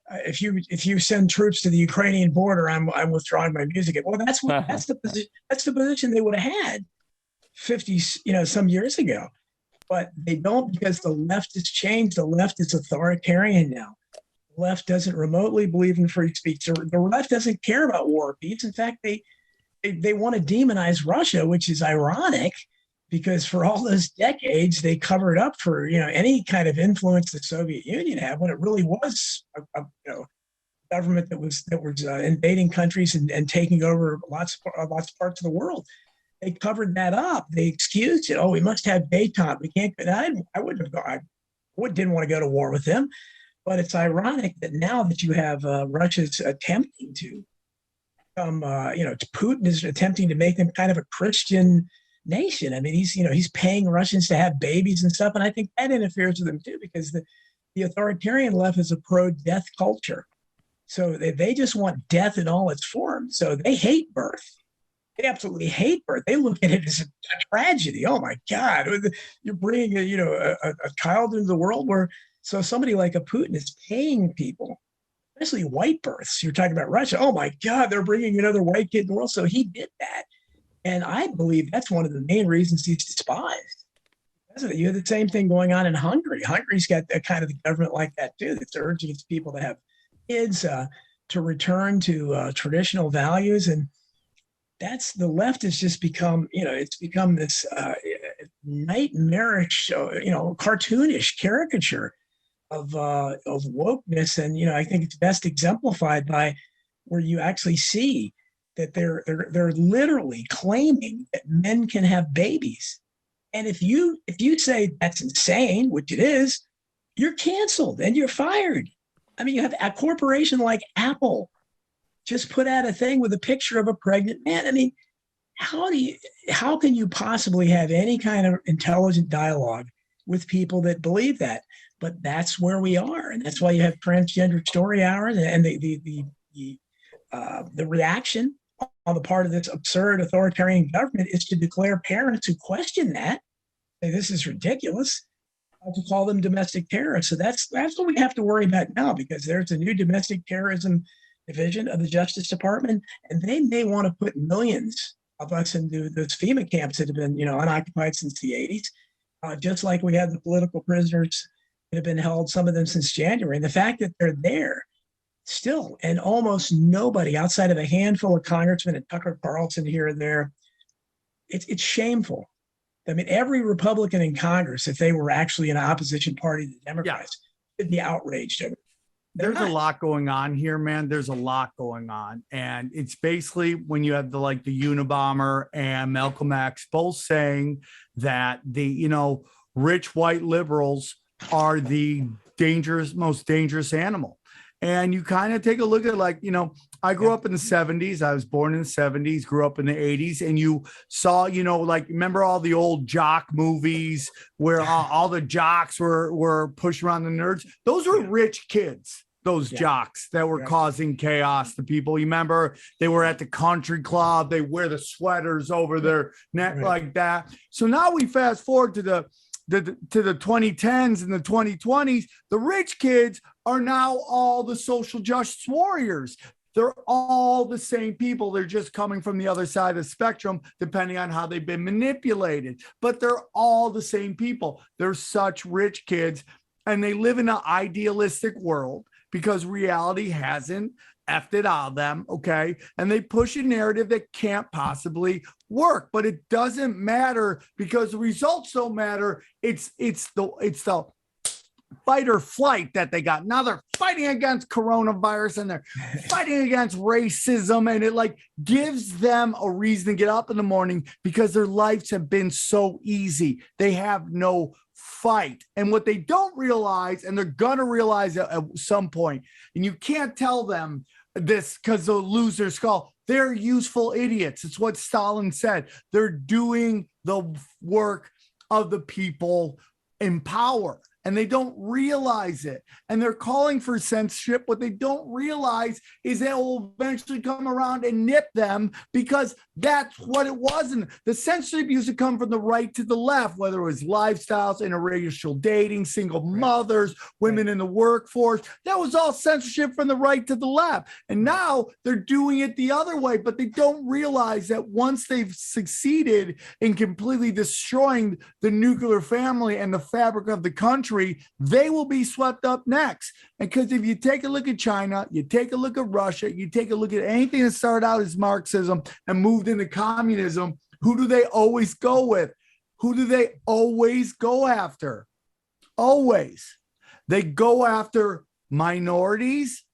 if you send troops to the Ukrainian border, I'm withdrawing my music. Well, that's the position they would have had 50, some years ago. But they don't, because the left has changed. The left is authoritarian now. The left doesn't remotely believe in free speech. The left doesn't care about war or peace. In fact, they want to demonize Russia, which is ironic, because for all those decades they covered up for any kind of influence the Soviet Union had, when it really was a government that was invading countries and taking over lots of parts of the world. They covered that up. They excused it. Oh, we must have détente. We can't. I wouldn't have gone. Didn't want to go to war with them. But it's ironic that now that you have Russia's attempting to Putin is attempting to make them kind of a Christian nation. I mean, he's paying Russians to have babies and stuff, and I think that interferes with them too, because the authoritarian left is a pro-death culture. So they just want death in all its forms. So they hate birth. They absolutely hate birth. They look at it as a tragedy. Oh my God, you're bringing a child into the world where somebody like a Putin is paying people, especially white births. You're talking about Russia. Oh my God, they're bringing another white kid in the world. So he did that, and I believe that's one of the main reasons he's despised. You have the same thing going on in Hungary. Hungary's got a kind of the government like that too. That's urging its people to have kids, to return to traditional values, and that's the left has just become, it's become this nightmarish, cartoonish caricature of wokeness, and I think it's best exemplified by where you actually see that they're literally claiming that men can have babies, and if you say that's insane, which it is, you're canceled and you're fired. I mean, you have a corporation like Apple just put out a thing with a picture of a pregnant man. I mean, how can you possibly have any kind of intelligent dialogue with people that believe that? But that's where we are, and that's why you have transgender story hours, and the reaction on the part of this absurd authoritarian government is to declare parents who question that, say this is ridiculous, to call them domestic terrorists. So that's what we have to worry about now, because there's a new domestic terrorism division of the Justice Department, and they may want to put millions of us into those FEMA camps that have been, unoccupied since the 80s, just like we have the political prisoners that have been held, some of them since January. And the fact that they're there still, and almost nobody outside of a handful of congressmen and Tucker Carlson here and there, it's shameful. I mean, every Republican in Congress, if they were actually an opposition party to the Democrats, would be outraged over it. There's a lot going on here, man. There's a lot going on. And it's basically when you have the Unabomber and Malcolm X both saying that the, rich white liberals are the most dangerous animal. And you kind of take a look at I grew up in the 70s. I was born in the 70s, grew up in the 80s. And you saw, remember all the old jock movies where all the jocks were pushing around the nerds? Those were rich kids. Those jocks that were causing chaos to people. You remember they were at the country club. They wear the sweaters over their neck like that. So now we fast forward to the 2010s and the 2020s. The rich kids are now all the social justice warriors. They're all the same people. They're just coming from the other side of the spectrum, depending on how they've been manipulated. But they're all the same people. They're such rich kids, and they live in an idealistic world, because reality hasn't effed it out of them, okay? And they push a narrative that can't possibly work, but it doesn't matter, because the results don't matter. It's the fight or flight that they got. Now they're fighting against coronavirus, and they're fighting against racism, and it gives them a reason to get up in the morning, because their lives have been so easy. They have no fight. And what they don't realize, and they're going to realize at some point, and you can't tell them this because they'll lose their skull, they're useful idiots. It's what Stalin said. They're doing the work of the people in power. and they don't realize it. And they're calling for censorship. What they don't realize is that will eventually come around and nip them, because that's what it was. And the censorship used to come from the right to the left, whether it was lifestyles, interracial dating, single mothers, women in the workforce. That was all censorship from the right to the left. And now they're doing it the other way, but they don't realize that once they've succeeded in completely destroying the nuclear family and the fabric of the country, they will be swept up next. And because if you take a look at China, you take a look at Russia, you take a look at anything that started out as Marxism and moved into communism, who do they always go with? Who do they always go after? Always. They go after minorities,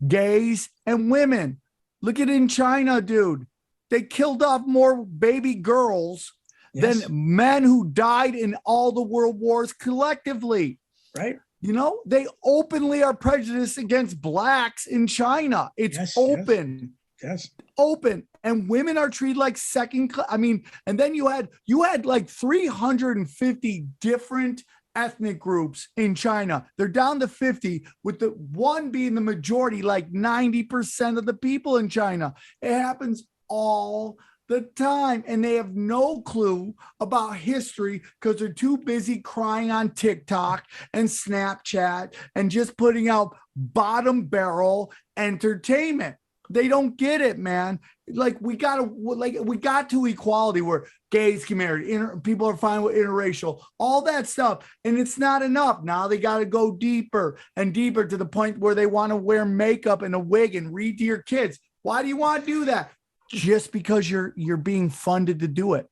gays, and women. Look at it in China, dude. They killed off more baby girls than men who died in all the world wars collectively. Right. You know, they openly are prejudiced against blacks in China. It's open. Yes. Open. And women are treated like second class. I mean, and then you had like 350 different ethnic groups in China. They're down to 50, with the one being the majority, like 90% of the people in China. It happens all the time, and they have no clue about history because they're too busy crying on TikTok and Snapchat and just putting out bottom barrel entertainment. They don't get it, man. We got to equality where gays can marry, people are fine with interracial, all that stuff. And it's not enough. Now they got to go deeper and deeper, to the point where they want to wear makeup and a wig and read to your kids. Why do you want to do that? Just because you're being funded to do it.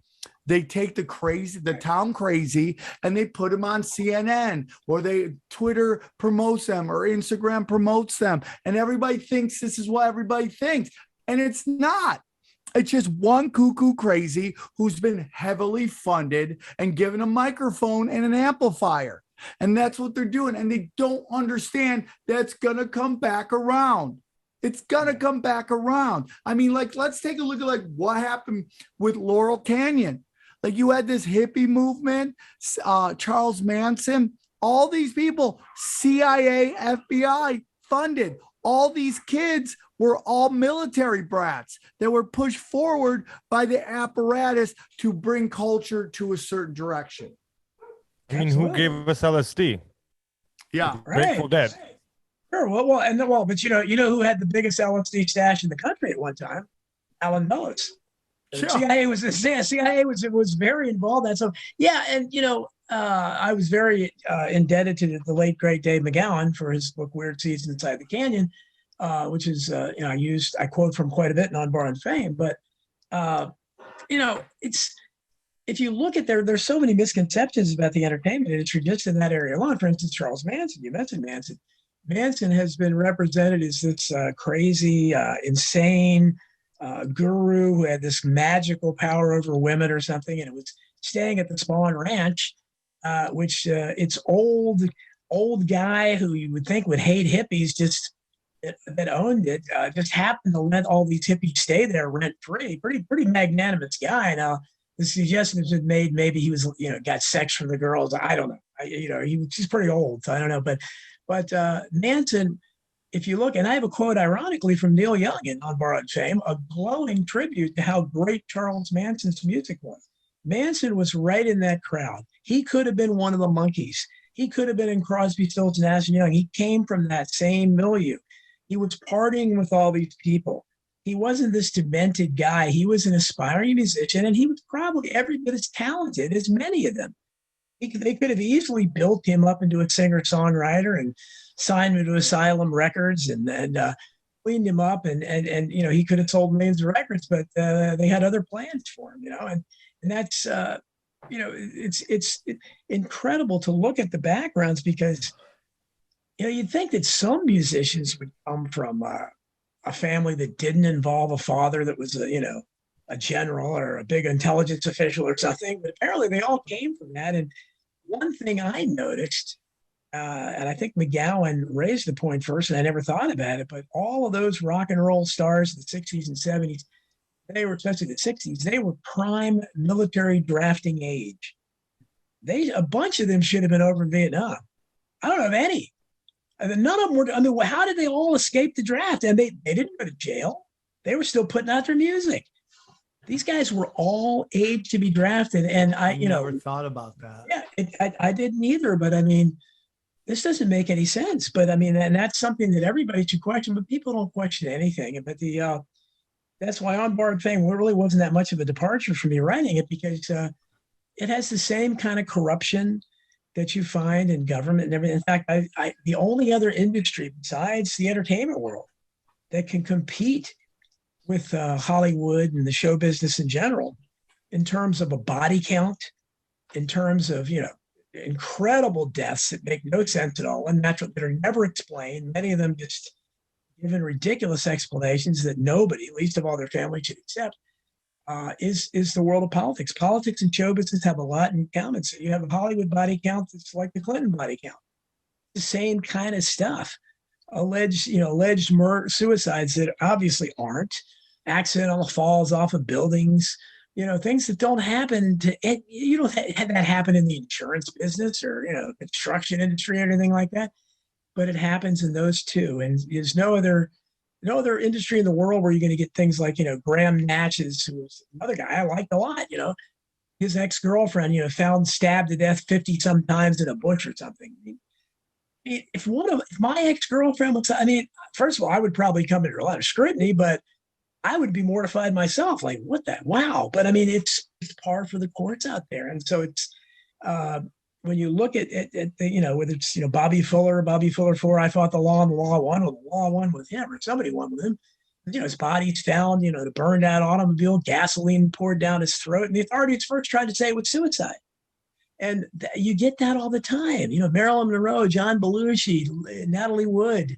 They take the town crazy, and they put them on CNN, or Twitter promotes them, or Instagram promotes them. And everybody thinks this is what everybody thinks. And it's not. It's just one cuckoo crazy who's been heavily funded and given a microphone and an amplifier. And that's what they're doing. And they don't understand that's going to come back around. It's going to come back around. I mean, let's take a look at what happened with Laurel Canyon. You had this hippie movement, Charles Manson, all these people, CIA, FBI funded. All these kids were all military brats that were pushed forward by the apparatus to bring culture to a certain direction. I mean, who gave us LSD? Yeah. Grateful Dead. Sure. But you know who had the biggest LSD stash in the country at one time? Alan Dulles. Sure. CIA was very involved in that. So I was very indebted to the late great Dave McGowan for his book Weird Seeds Inside the Canyon, which is I quote from quite a bit in On Borrowed Fame. But it's, if you look at there's so many misconceptions about the entertainment industry just in that area alone. For instance, Charles Manson. You mentioned Manson. Manson has been represented as this crazy, insane guru who had this magical power over women or something, and it was staying at the Spawn Ranch, which it's old guy who you would think would hate hippies just that owned it, just happened to let all these hippies stay there rent free. Pretty magnanimous guy. Now the suggestion has been made maybe he was got sex from the girls. I don't know. He's pretty old, so I don't know. But Manson, if you look, and I have a quote ironically from Neil Young in On Borrowed Fame, a glowing tribute to how great Charles Manson's music was. Manson was right in that crowd. He could have been one of the Monkees. He could have been in Crosby, Stills, Nash & Young. He came from that same milieu. He was partying with all these people. He wasn't this demented guy. He was an aspiring musician, and he was probably every bit as talented as many of them. They could have easily built him up into a singer-songwriter and signed him to Asylum Records and cleaned him up, and he could have sold millions of records, but they had other plans for him, and that's it's incredible to look at the backgrounds, because you'd think that some musicians would come from a family that didn't involve a father that was a general or a big intelligence official or something, but apparently they all came from that. And one thing I noticed, and I think McGowan raised the point first, and I never thought about it, but all of those rock and roll stars in the 60s and 70s, especially the 60s, they were prime military drafting age. A bunch of them should have been over in Vietnam. I don't know of any. None of them were. I mean, how did they all escape the draft? And they didn't go to jail. They were still putting out their music. These guys were all aged to be drafted, and I never thought about that. Yeah, I didn't either. But I mean, this doesn't make any sense. But I mean, and that's something that everybody should question. But people don't question anything. But that's why On Borrowed Fame really wasn't that much of a departure from me writing it, because it has the same kind of corruption that you find in government and everything. In fact, the only other industry besides the entertainment world that can compete with Hollywood and the show business in general, in terms of a body count, in terms of, incredible deaths that make no sense at all, unnatural, that are never explained, many of them just given ridiculous explanations that nobody, least of all their family, should accept, is the world of politics. Politics and show business have a lot in common. So you have a Hollywood body count that's like the Clinton body count. The same kind of stuff. Alleged suicides that obviously aren't. Accidental falls off of buildings. Things that don't happen you don't have that happen in the insurance business or, construction industry or anything like that. But it happens in those too. And there's no other industry in the world where you're going to get things like, Graham Natchez, who was another guy I liked a lot, his ex-girlfriend, found stabbed to death 50 some times in a bush or something. If my ex-girlfriend was, first of all, I would probably come under a lot of scrutiny, but I would be mortified myself. Like, what the, wow. But it's par for the courts out there. And so it's, when you look at whether it's, Bobby Fuller 4, I fought the law and the law won, or the law won with him, or somebody won with him. His body's found, the burned out automobile, gasoline poured down his throat. And the authorities first tried to say it was suicide. And you get that all the time. Marilyn Monroe, John Belushi, Natalie Wood,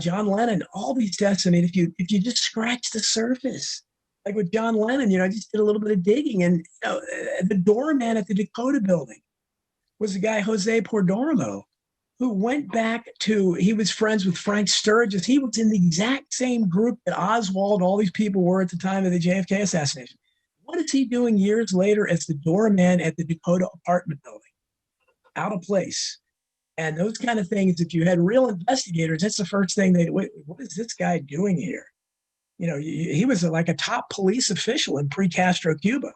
John Lennon, all these deaths. If you just scratch the surface, like with John Lennon, I just did a little bit of digging, and the doorman at the Dakota building was the guy Jose Pordormo, who went back he was friends with Frank Sturgis. He was in the exact same group that Oswald and all these people were at the time of the JFK assassination. What is he doing years later as the doorman at the Dakota apartment building? Out of place. And those kind of things, if you had real investigators, that's the first thing what is this guy doing here? He was like a top police official in pre-Castro Cuba.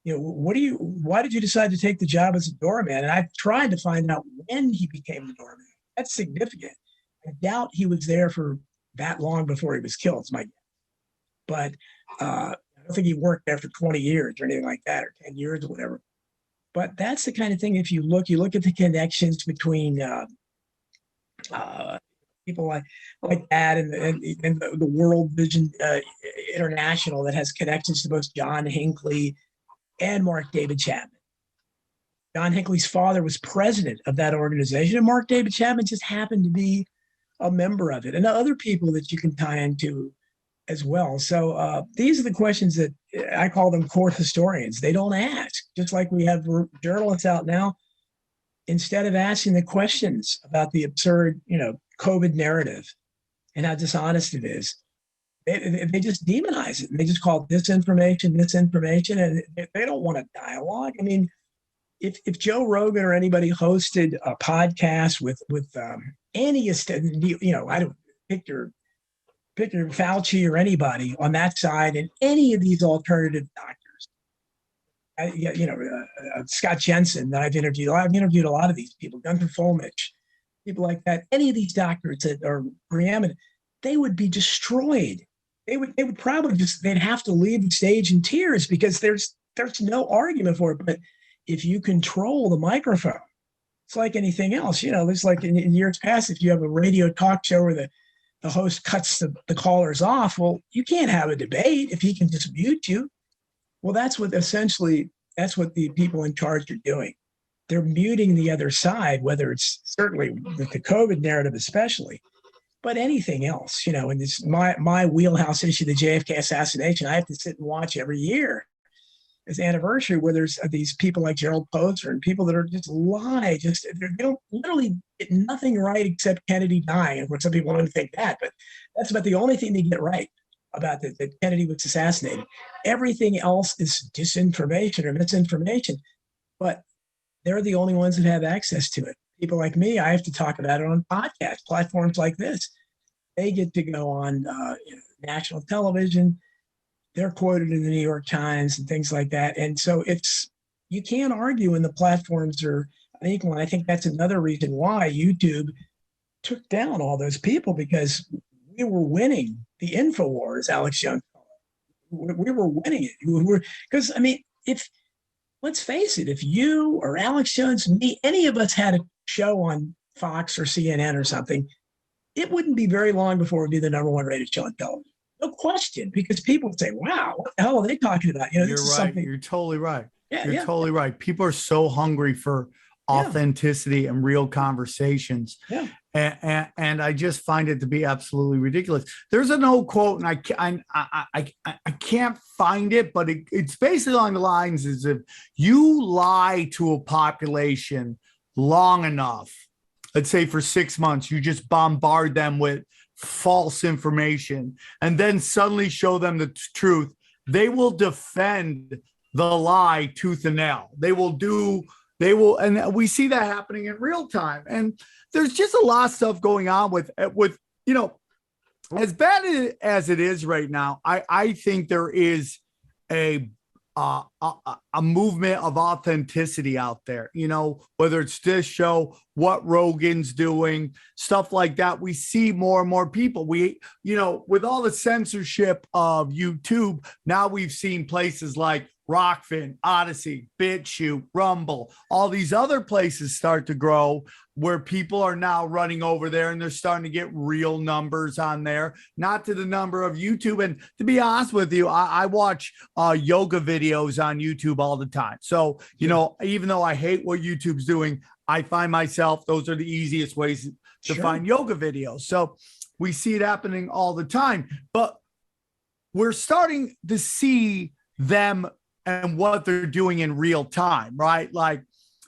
Why did you decide to take the job as a doorman? And I've tried to find out when he became the doorman. That's significant. I doubt he was there for that long before he was killed, it's my guess. But I don't think he worked there for 20 years or anything like that, or 10 years or whatever. But that's the kind of thing, if you look at the connections between people like that and the World Vision International that has connections to both John Hinckley and Mark David Chapman. John Hinckley's father was president of that organization, and Mark David Chapman just happened to be a member of it, and other people that you can tie into as well. So these are the questions that I call them court historians. They don't ask, just like we have journalists out now. Instead of asking the questions about the absurd, COVID narrative and how dishonest it is, they just demonize it. And they just call it disinformation, and they don't want a dialogue. If Joe Rogan or anybody hosted a podcast with any, I don't pick your Fauci or anybody on that side, and any of these alternative doctors, Scott Jensen that I've interviewed a lot of these people, Gunther Fulmich, people like that. Any of these doctors that are preeminent, they would be destroyed. They would probably they'd have to leave the stage in tears, because there's no argument for it. But if you control the microphone, it's like anything else. It's like in years past, if you have a radio talk show where the host cuts the callers off, well, you can't have a debate if he can just mute you. Well, that's what the people in charge are doing. They're muting the other side, whether it's certainly with the COVID narrative especially, but anything else. In this my wheelhouse issue, the JFK assassination, I have to sit and watch every year as anniversary, where there's these people like Gerald Poster and people that are just lie. They don't literally get nothing right except Kennedy dying. Of course, some people don't think that, but that's about the only thing they get right about that Kennedy was assassinated. Everything else is disinformation or misinformation, but they're the only ones that have access to it. people like me, I have to talk about it on podcast platforms like this. They get to go on national television. They're quoted in the New York Times and things like that. And so you can't argue when the platforms are unequal. And I think that's another reason why YouTube took down all those people, because we were winning the info wars, Alex Young. We were winning it. Because, I mean, let's face it, if you or Alex Jones, me, any of us had a show on Fox or CNN or something, it wouldn't be very long before it would be the number one rated show on television. No question, because people would say, wow, what the hell are they talking about? You're right. You're totally right. Yeah, You're totally right. People are so hungry for authenticity and real conversations. Yeah. And I just find it to be absolutely ridiculous. There's an old quote, and I can't find it, but it's basically along the lines is if you lie to a population long enough, let's say for 6 months, you just bombard them with false information and then suddenly show them the truth, they will defend the lie tooth and nail. They will, and we see that happening in real time. And there's just a lot of stuff going on with, as bad as it is right now. I think there is a movement of authenticity out there, whether it's this show, what Rogan's doing, stuff like that. We see more and more people. With all the censorship of YouTube, now we've seen places like Rockfin, Odyssey, BitChute, Rumble, all these other places start to grow where people are now running over there and they're starting to get real numbers on there, not to the number of YouTube. And to be honest with you, I watch yoga videos on YouTube all the time. So, even though I hate what YouTube's doing, I find myself, those are the easiest ways to find yoga videos. So we see it happening all the time, but we're starting to see them and what they're doing in real time, right? Like,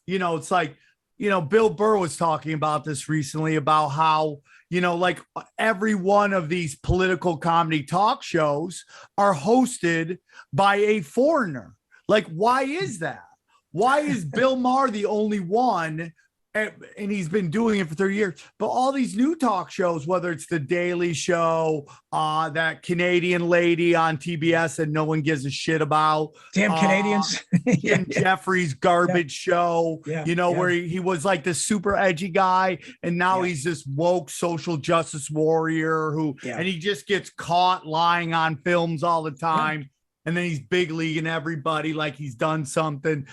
it's like, Bill Burr was talking about this recently about how, like every one of these political comedy talk shows are hosted by a foreigner. Like, why is that? Why is Bill Maher the only one? And he's been doing it for 30 years. But all these new talk shows, whether it's The Daily Show, that Canadian lady on TBS that no one gives a shit about. Damn Canadians. And Jefferies garbage show, where he was like this super edgy guy. And now he's this woke social justice warrior and he just gets caught lying on films all the time. Yeah. And then he's big leaguing everybody like he's done something,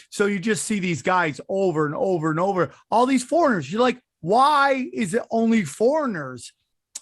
So you just see these guys over and over and over. All these foreigners. You're like, why is it only foreigners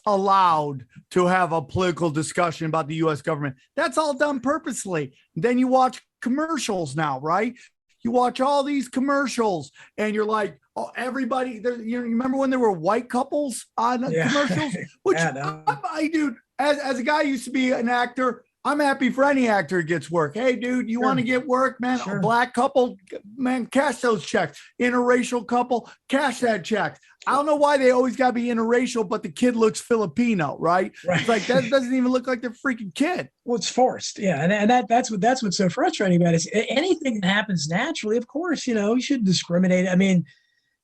allowed to have a political discussion about the U.S. government? That's all done purposely. Then you watch commercials now, right? You watch all these commercials and you're like, oh, everybody. You remember when there were white couples on commercials? Which I dude, as a guy who used to be an actor, I'm happy for any actor who gets work. Hey, dude, you want to get work, man? A black couple, man, cash those checks. Interracial couple, cash that check. I don't know why they always got to be interracial, but the kid looks Filipino, right? It's like that doesn't even look like their freaking kid. Well, it's forced, and that's what's so frustrating about it. Is anything that happens naturally, of course, you should discriminate. I mean,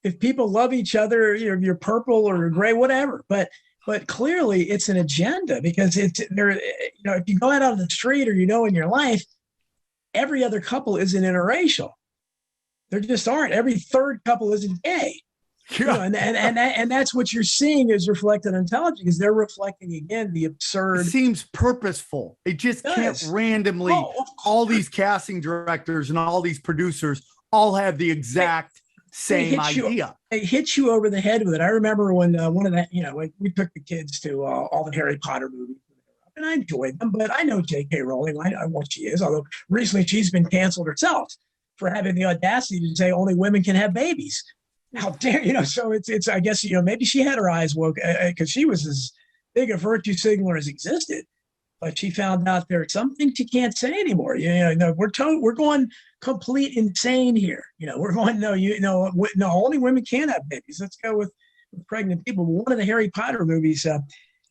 if people love each other, you're purple or gray, whatever, but clearly it's an agenda because it's there. If you go out on the street or in your life, every other couple isn't interracial. There just aren't. Every third couple isn't gay. Yeah. And that's what you're seeing is reflected on television because they're reflecting again the absurd. It seems purposeful. It just can't randomly. All these casting directors and all these producers all have the exact same idea. They hit you over the head with it. I remember when one of that, when we took the kids to all the Harry Potter movies, and I enjoyed them. But I know J.K. Rowling. I know what she is. Although recently she's been canceled herself for having the audacity to say only women can have babies. How dare So it's. I guess maybe she had her eyes woke because she was as big a virtue signaler as existed. But she found out there's some things she can't say anymore. We're going complete insane here. We're going no, only women can have babies. Let's go with pregnant people. One of the Harry Potter movies,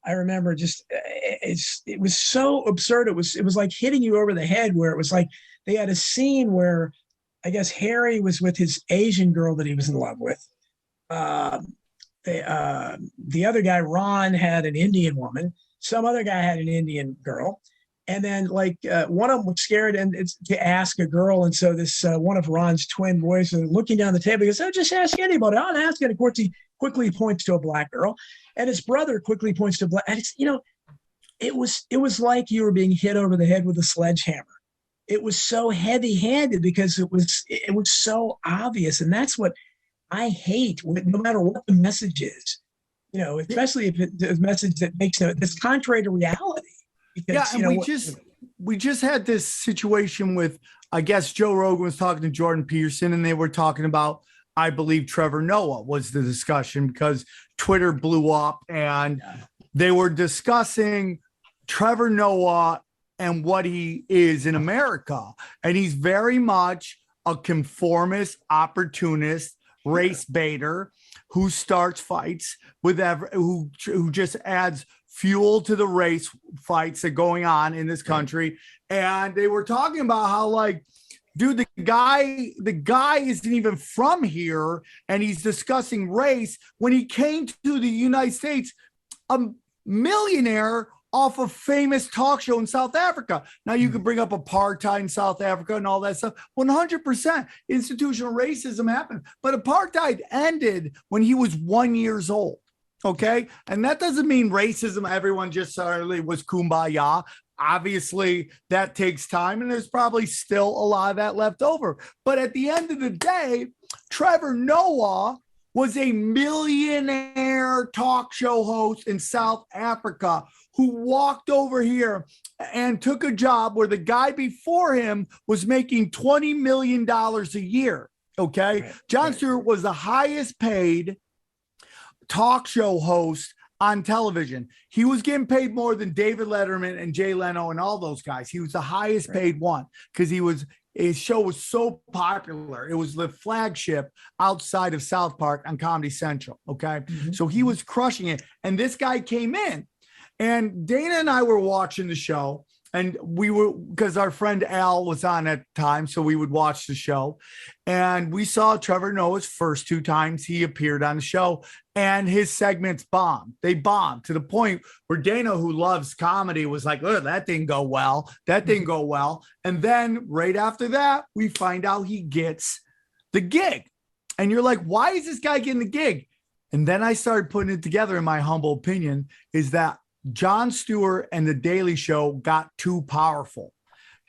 I remember it was so absurd. It was like hitting you over the head. Where it was like they had a scene where I guess Harry was with his Asian girl that he was in love with, the other guy, Ron, had an Indian woman. Some other guy had an Indian girl. And then one of them was scared to ask a girl. And so this one of Ron's twin boys looking down the table, he goes, "Oh, just ask anybody. I'll ask it." Of course, he quickly points to a black girl. And his brother quickly points to black. And it's, it was like you were being hit over the head with a sledgehammer. It was so heavy-handed because it was so obvious. And that's what I hate, no matter what the message is, especially if it's a message that that's contrary to reality. Because, and we just had this situation with, I guess Joe Rogan was talking to Jordan Peterson, and they were talking about, I believe Trevor Noah was the discussion, because Twitter blew up and they were discussing Trevor Noah and what he is in America. And he's very much a conformist, opportunist, race baiter who starts fights with who just adds fuel to the race fights that are going on in this country. And they were talking about how, dude, the guy isn't even from here, and he's discussing race when he came to the United States, a millionaire off a famous talk show in South Africa. Now you could bring up apartheid in South Africa and all that stuff. 100% institutional racism happened, but apartheid ended when he was 1 year old. Okay. And that doesn't mean racism. Everyone just suddenly was kumbaya. Obviously that takes time, and there's probably still a lot of that left over. But at the end of the day, Trevor Noah was a millionaire talk show host in South Africa who walked over here and took a job where the guy before him was making $20 million a year. Okay. Right. Jon Stewart was the highest paid talk show host on television. He was getting paid more than David Letterman and Jay Leno and all those guys. He was the highest paid one because his show was so popular. It was the flagship outside of South Park on Comedy Central. Okay. Mm-hmm. So he was crushing it. And this guy came in, and Dana and I were watching the show, and we were, because our friend Al was on at the time, so we would watch the show. And we saw Trevor Noah's first 2 times he appeared on the show, and his segments bombed. They bombed to the point where Dana, who loves comedy, was like, "Oh, that didn't go well. That didn't go well." And then right after that, we find out he gets the gig. And you're like, why is this guy getting the gig? And then I started putting it together, in my humble opinion, is that Jon Stewart and The Daily Show got too powerful.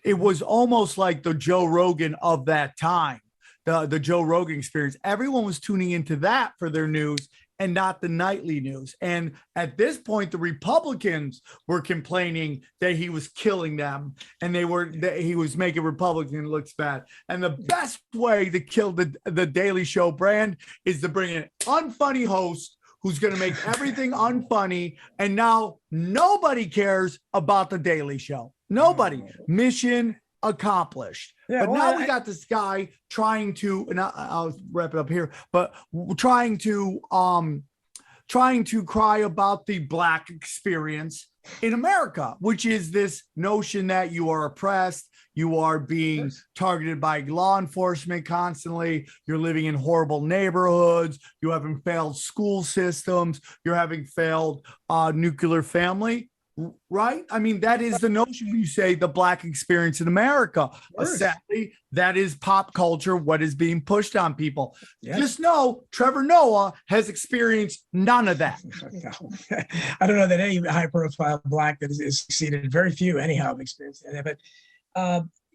It was almost like the Joe Rogan of that time, the Joe Rogan experience. Everyone was tuning into that for their news and not the nightly news. And at this point, the Republicans were complaining that he was killing them, and that he was making Republicans look bad. And the best way to kill the Daily Show brand is to bring an unfunny host who's going to make everything unfunny. And now nobody cares about the Daily Show. Nobody. Mission accomplished. Yeah, but now we got this guy trying to, and I'll wrap it up here, but trying to cry about the Black experience in America, which is this notion that you are oppressed, you are being targeted by law enforcement constantly, you're living in horrible neighborhoods, you having failed school systems, you're having failed nuclear family, right? I mean, that is the notion when you say the Black experience in America. Sadly, that is pop culture, what is being pushed on people. Yes. Just know Trevor Noah has experienced none of that. I don't know that any high-profile Black that has succeeded, very few anyhow have experienced that. But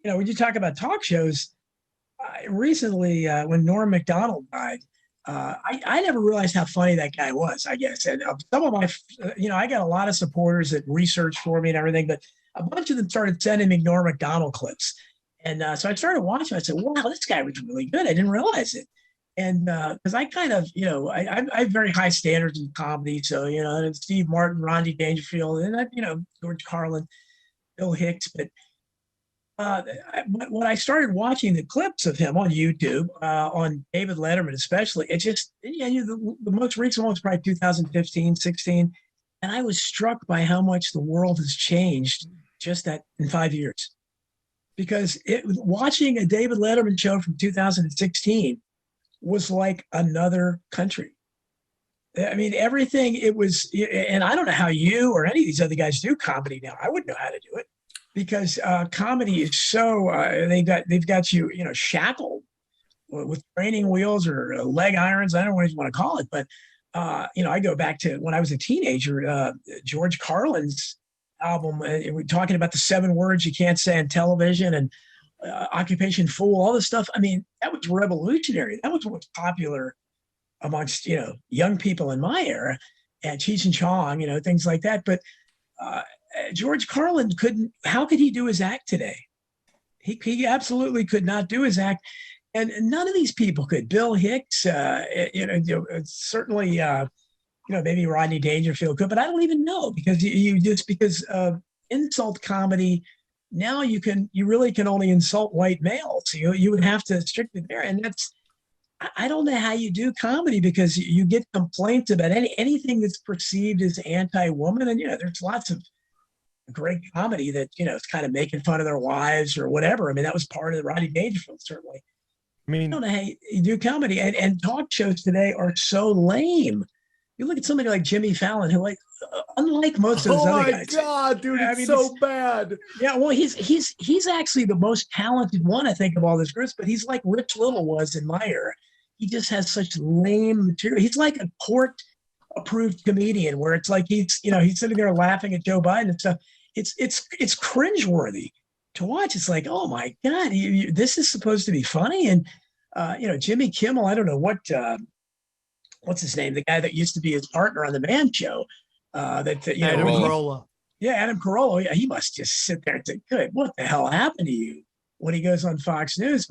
when you talk about talk shows, recently when Norm Macdonald died, I never realized how funny that guy was, I guess. And some of my, I got a lot of supporters that research for me and everything, but a bunch of them started sending me Norm Macdonald clips. And so I started watching. I said, wow, this guy was really good. I didn't realize it. And because I kind of, I have very high standards in comedy. So, and Steve Martin, Rodney Dangerfield, and, George Carlin, Bill Hicks. But when I started watching the clips of him on YouTube, on David Letterman especially, it just, the most recent one was probably 2015, 16. And I was struck by how much the world has changed just that in 5 years. Because watching a David Letterman show from 2016 was like another country. I mean, everything it was, and I don't know how you or any of these other guys do comedy now. I wouldn't know how to do it because comedy is so they've got you, shackled with training wheels or leg irons. I don't know what you want to call it, but I go back to when I was a teenager, George Carlin's album. We're talking about the 7 words you can't say on television and occupation fool, all this stuff. I mean, that was revolutionary. That was what's popular amongst, young people in my era, and Cheech and Chong, things like that. But George Carlin how could he do his act today? He absolutely could not do his act. And none of these people could. Bill Hicks, certainly, maybe Rodney Dangerfield could, but I don't even know because because insult comedy, now you really can only insult white males. You would have to strictly there. And I don't know how you do comedy because you get complaints about anything that's perceived as anti-woman. And, there's lots of great comedy that, it's kind of making fun of their wives or whatever. I mean, that was part of the Rodney Dangerfield, certainly. I don't know how you do comedy, and talk shows today are so lame. You look at somebody like Jimmy Fallon, who, unlike most of those other guys. Oh my God, dude, it's so bad. Yeah, well, he's actually the most talented one, I think, of all these groups. But he's like Rich Little was in my era. He just has such lame material. He's like a court-approved comedian, where it's like he's sitting there laughing at Joe Biden and stuff. It's cringeworthy to watch. It's like, oh my God, this is supposed to be funny. And Jimmy Kimmel, I don't know what's his name, the guy that used to be his partner on the Man Show, Adam Carolla. Yeah, Adam Carolla. Yeah, he must just sit there and think, good, what the hell happened to you, when he goes on Fox News.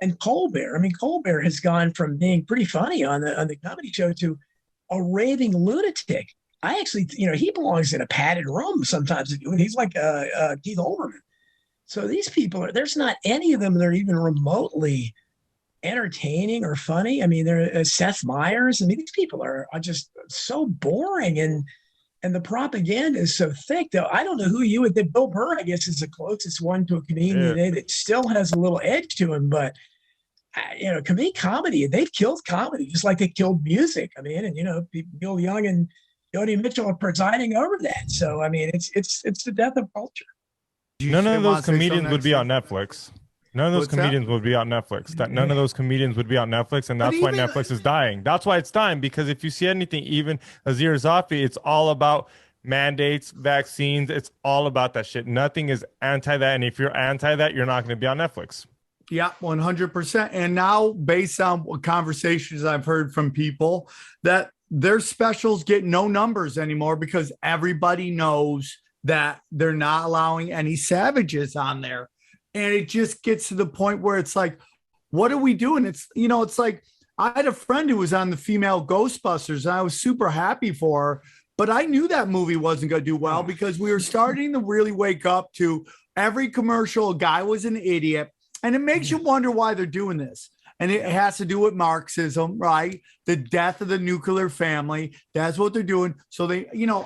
And Colbert, I mean, Colbert has gone from being pretty funny on the comedy show to a raving lunatic. I actually, he belongs in a padded room sometimes. He's like Keith Olbermann. So these people there's not any of them that are even remotely entertaining or funny. I mean, they're Seth Meyers. I mean, these people are just so boring, and the propaganda is so thick. Though I don't know who you would think. Bill Burr, I guess, is the closest one to a comedian today that still has a little edge to him. But comedy, they've killed comedy just like they killed music. I mean, and Bill Young and Joni Mitchell are presiding over that. So I mean, it's the death of culture. None of those comedians would be on Netflix. None of those comedians would be on Netflix. None of those comedians would be on Netflix, and that's why Netflix is dying. That's why it's dying, because if you see anything, even Azir Zafi, it's all about mandates, vaccines. It's all about that shit. Nothing is anti that, and if you're anti that, you're not going to be on Netflix. Yeah, 100%. And now, based on conversations I've heard from people, that their specials get no numbers anymore because everybody knows that they're not allowing any savages on there. And it just gets to the point where it's like, what are we doing? It's like, I had a friend who was on the female Ghostbusters, and I was super happy for her, but I knew that movie wasn't going to do well because we were starting to really wake up to every commercial. A guy was an idiot, and it makes you wonder why they're doing this. And it has to do with Marxism, right? The death of the nuclear family. That's what they're doing. So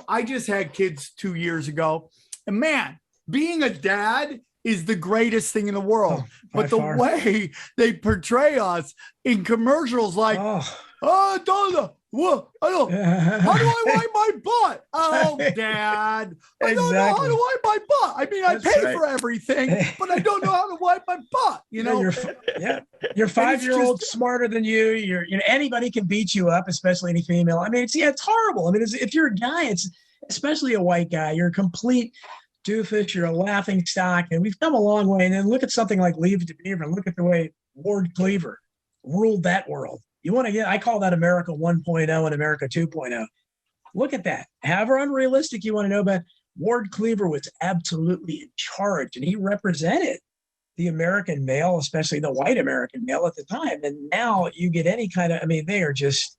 I just had kids 2 years ago, and man, being a dad is the greatest thing in the world. But the way they portray us in commercials, like, how do I wipe my butt? Oh, Dad, I don't know how to wipe my butt. I mean, I pay for everything, but I don't know how to wipe my butt. Your 5-year-old smarter than you. Anybody can beat you up, especially any female. I mean, it's horrible. I mean, if you're a guy, it's especially a white guy, you're a complete doofus. You're a laughing stock, and we've come a long way. And then look at something like Leave It to Beaver, and look at the way Ward Cleaver ruled that world. I call that America 1.0 and America 2.0. Look at that. However unrealistic you want to know about, Ward Cleaver was absolutely in charge, and he represented the American male, especially the white American male at the time. And now you get any kind of, I mean, they are just,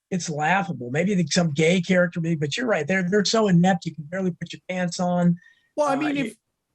it's laughable. Maybe some gay character, but you're right. They're so inept, you can barely put your pants on. Well, I mean,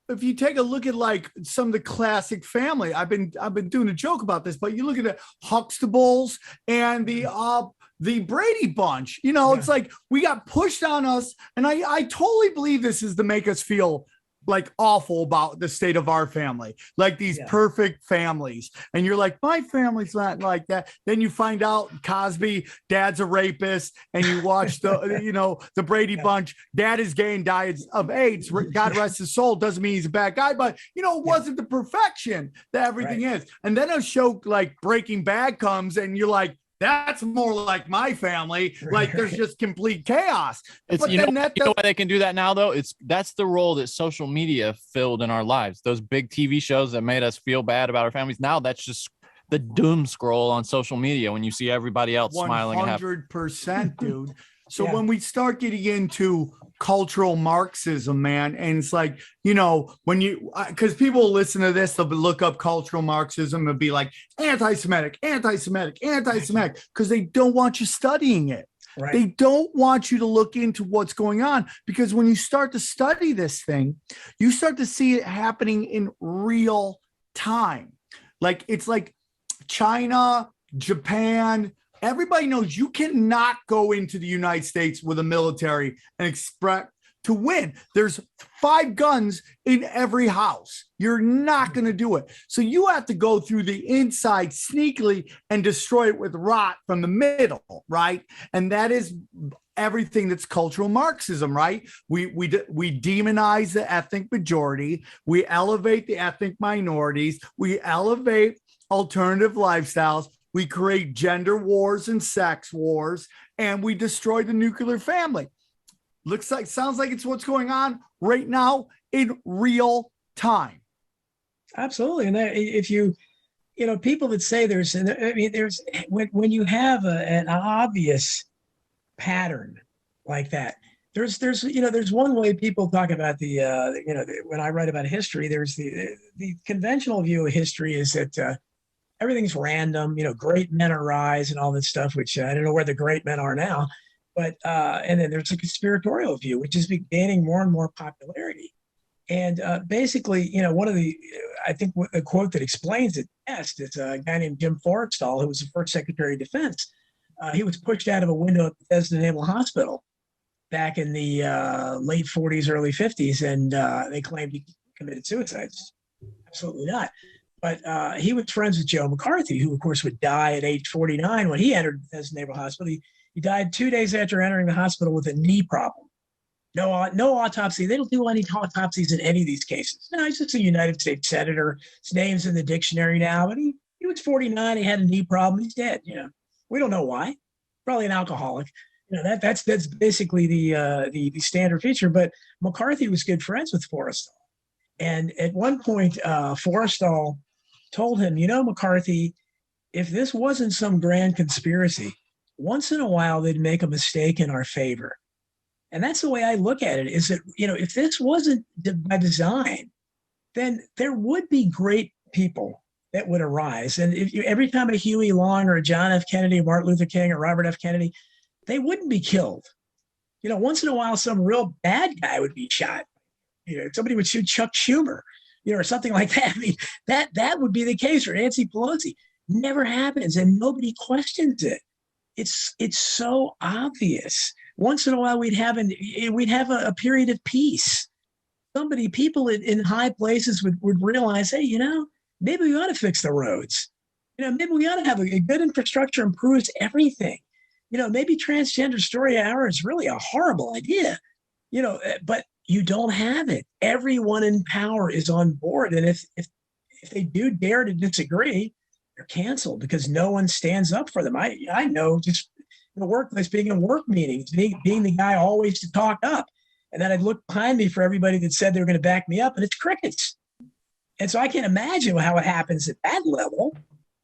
if you take a look at like some of the classic family, I've been doing a joke about this, but you look at the Huxtables and the Brady Bunch, it's like we got pushed on us. And I totally believe this is to make us feel like awful about the state of our family, like these perfect families. And you're like, my family's not like that. Then you find out Cosby, dad's a rapist. And you watch the Brady Bunch, dad is gay and dies of AIDS. God rest his soul. Doesn't mean he's a bad guy, but it wasn't the perfection that everything is. And then a show like Breaking Bad comes and you're like, that's more like my family. Like there's just complete chaos. It's you know why they can do that now though? That's the role that social media filled in our lives. Those big TV shows that made us feel bad about our families. Now that's just the doom scroll on social media when you see everybody else smiling and happy. 100%, dude. So when we start getting into cultural Marxism, man, and it's like, because people listen to this, they'll look up cultural Marxism and be like anti-Semitic, because they don't want you studying it. Right. They don't want you to look into what's going on, because when you start to study this thing, you start to see it happening in real time. Like it's like China, Japan. Everybody knows you cannot go into the United States with a military and expect to win. There's 5 guns in every house. You're not going to do it. So you have to go through the inside sneakily and destroy it with rot from the middle, right? And that is everything that's cultural Marxism, right? We demonize the ethnic majority. We elevate the ethnic minorities. We elevate alternative lifestyles. We create gender wars and sex wars, and we destroy the nuclear family. Sounds like it's what's going on right now in real time. Absolutely. And if people that say there's when you have an obvious pattern like that, there's one way people talk about when I write about history, there's the conventional view of history is that, everything's random, great men arise and all this stuff, which I don't know where the great men are now. But and then there's a conspiratorial view, which is gaining more and more popularity. And basically, one of I think the quote that explains it best is a guy named Jim Forrestal, who was the first Secretary of Defense. He was pushed out of a window at Bethesda Naval Hospital back in the late 40s, early 50s, and they claimed he committed suicide. Absolutely not. But he was friends with Joe McCarthy, who, of course, would die at age 49 when he entered Bethesda Naval Hospital. He died 2 days after entering the hospital with a knee problem. No autopsy. They don't do any autopsies in any of these cases. No, he's just a United States senator. His name's in the dictionary now, but he was 49. He had a knee problem. He's dead. We don't know why. Probably an alcoholic. That's basically the standard feature. But McCarthy was good friends with Forrestal. And at one point, Forrestal told him, McCarthy, if this wasn't some grand conspiracy, once in a while they'd make a mistake in our favor. And that's the way I look at it, is that, if this wasn't by design, then there would be great people that would arise. And every time a Huey Long or a John F. Kennedy, or Martin Luther King or Robert F. Kennedy, they wouldn't be killed. Once in a while, some real bad guy would be shot. Somebody would shoot Chuck Schumer, or something like that. I mean, that would be the case, or Nancy Pelosi. Never happens, and nobody questions it. It's so obvious. Once in a while, we'd have a period of peace. People in high places would realize, hey, maybe we ought to fix the roads. Maybe we ought to have a good infrastructure improves everything. Maybe transgender story hour is really a horrible idea. But you don't have it. Everyone in power is on board. And if they do dare to disagree, they're canceled because no one stands up for them. I know, just in the workplace, being in work meetings, being the guy always to talk up. And then I'd look behind me for everybody that said they were going to back me up, and it's crickets. And so I can't imagine how it happens at that level,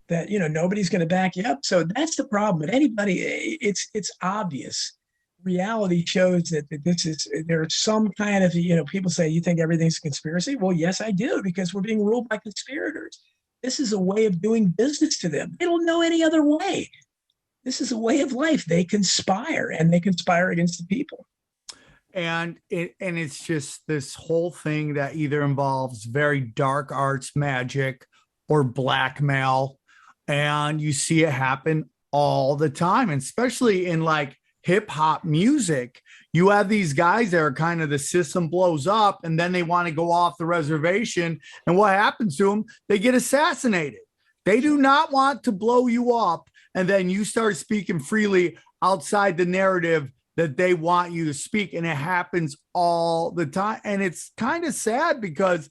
that, nobody's going to back you up. So that's the problem. But anybody, it's obvious. Reality shows that there's some kind of, people say, you think everything's a conspiracy? Well, yes, I do, because we're being ruled by conspirators. This is a way of doing business to them. They don't know any other way. This is a way of life. They conspire, and they conspire against the people. And it's just this whole thing that either involves very dark arts magic or blackmail. And you see it happen all the time, and especially in like hip hop music, you have these guys that are kind of the system blows up and then they want to go off the reservation. And what happens to them? They get assassinated. They do not want to blow you up. And then you start speaking freely outside the narrative that they want you to speak. And it happens all the time. And it's kind of sad because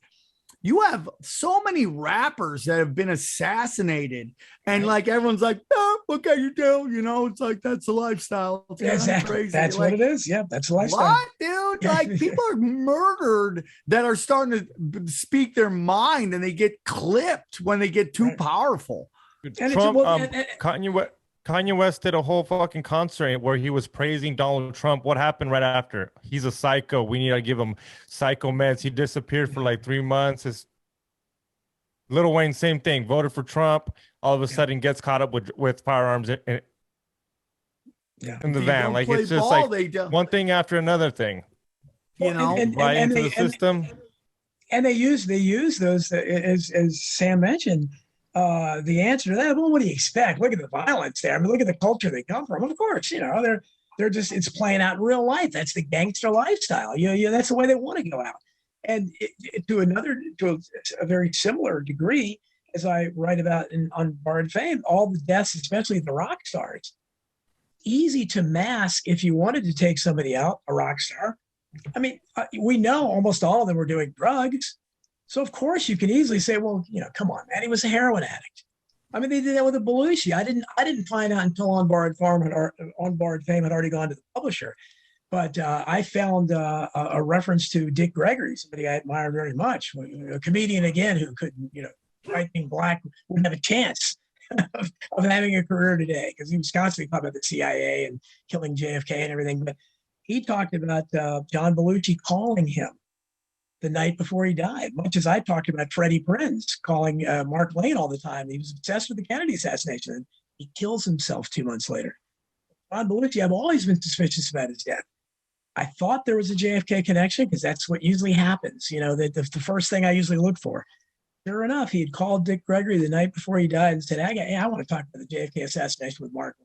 you have so many rappers that have been assassinated, and like everyone's like, oh, what can you do? You know, it's like that's the lifestyle. It's exactly. crazy. That's like, what it is. Yeah, that's the lifestyle. What, dude? Like people are murdered that are starting to speak their mind, and they get clipped when they get too powerful. And Trump, Kanye West did a whole fucking concert where he was praising Donald Trump. What happened right after? He's a psycho. We need to give him psycho meds. He disappeared for like 3 months. Lil Wayne, same thing. Voted for Trump. All of a sudden gets caught up with firearms in the van. Like it's just ball, like one thing after another thing. You know, right into the system. And they use those as Sam mentioned. The answer to that, well, what do you expect? Look at the violence there. I mean, look at the culture they come from. Of course, you know, they're just, it's playing out in real life. That's the gangster lifestyle. That's the way they want to go out. And to a very similar degree, as I write about on Borrowed Fame, all the deaths, especially the rock stars, easy to mask if you wanted to take somebody out, a rock star. I mean, we know almost all of them were doing drugs. So of course you can easily say, well, you know, come on, man, he was a heroin addict. I mean, they did that with a Belushi. I didn't find out until On Borrowed Fame had already gone to the publisher. But I found a reference to Dick Gregory, somebody I admire very much, a comedian again who couldn't, you know, white being black wouldn't have a chance of having a career today because he was constantly talking about the CIA and killing JFK and everything. But he talked about John Belushi calling him the night before he died, much as I talked about Freddie Prinze calling Mark Lane all the time. He was obsessed with the Kennedy assassination, and he kills himself 2 months later. John Belushi, I've always been suspicious about his death. I thought there was a JFK connection because that's what usually happens. You know, the first thing I usually look for. Sure enough, he had called Dick Gregory the night before he died and said, I want to talk about the JFK assassination with Mark.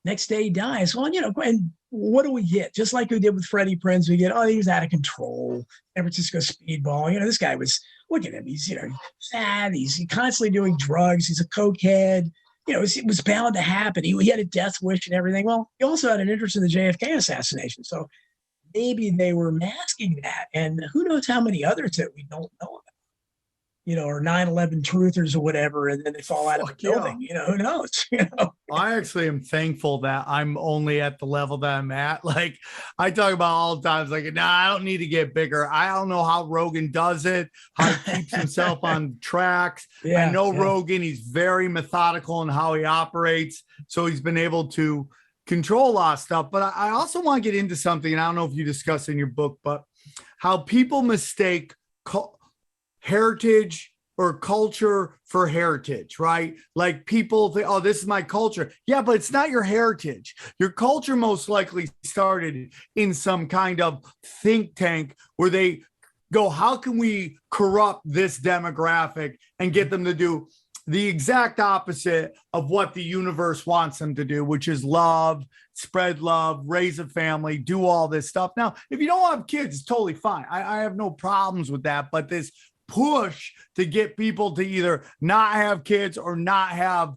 Next day he dies. Well, you know, and what do we get? Just like we did with Freddie Prinze, we get, oh, he was out of control. San Francisco speedball. You know, this guy was, look at him. He's, you know, sad. He's constantly doing drugs. He's a cokehead. You know, it was bound to happen. He had a death wish and everything. Well, he also had an interest in the JFK assassination. So maybe they were masking that. And who knows how many others that we don't know about. You know, or 9/11 truthers or whatever, and then they fall out of the building. You know, who knows? You know, I actually am thankful that I'm only at the level that I'm at. Like I talk about all the times, like, nah, I don't need to get bigger. I don't know how Rogan does it, how he keeps himself on tracks. I know Rogan, he's very methodical in how he operates. So he's been able to control a lot of stuff. But I also want to get into something, and I don't know if you discuss in your book, but how people mistake heritage or culture for heritage, right? Like people think, oh, this is my culture. Yeah, but it's not your heritage. Your culture most likely started in some kind of think tank where they go, how can we corrupt this demographic and get them to do the exact opposite of what the universe wants them to do, which is love, spread love, raise a family, do all this stuff. Now, if you don't have kids, it's totally fine. I have no problems with that, but this push to get people to either not have kids or not have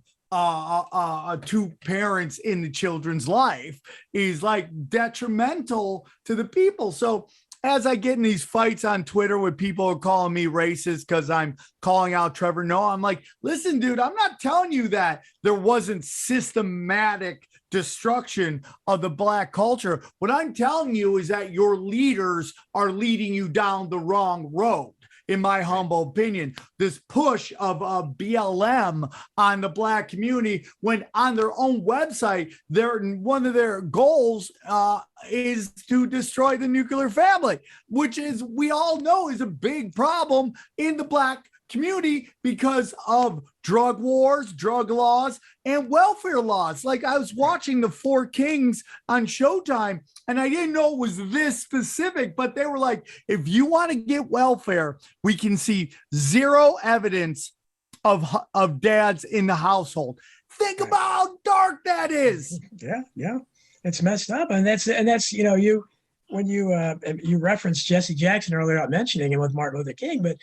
two parents in the children's life is like detrimental to the people. So as I get in these fights on Twitter with people who are calling me racist because I'm calling out Trevor Noah, I'm like, listen, dude, I'm not telling you that there wasn't systematic destruction of the black culture. What I'm telling you is that your leaders are leading you down the wrong road. In my humble opinion, this push of BLM on the black community, when on their own website, one of their goals is to destroy the nuclear family, which is, we all know, is a big problem in the black community because of drug wars, drug laws, and welfare laws. Like I was watching the Four Kings on Showtime, and I didn't know it was this specific, but they were like, if you want to get welfare, we can see zero evidence of dads in the household. Think about how dark that is. Yeah. It's messed up, and that's when you referenced Jesse Jackson earlier, not mentioning him with Martin Luther King, but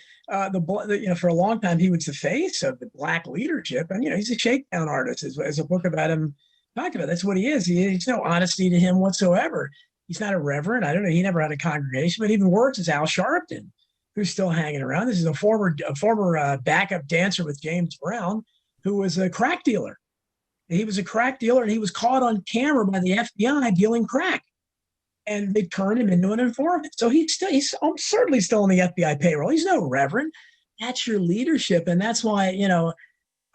for a long time he was the face of the black leadership, and he's a shakedown artist, as a book about him talked about. That's what he is. He's no honesty to him whatsoever. He's not a reverend. I don't know. He never had a congregation, but even worse is Al Sharpton, who's still hanging around. This is a former backup dancer with James Brown, who was a crack dealer. He was a crack dealer, and he was caught on camera by the FBI dealing crack, and they turned him into an informant. So he's certainly still on the FBI payroll. He's no reverend. That's your leadership, and that's why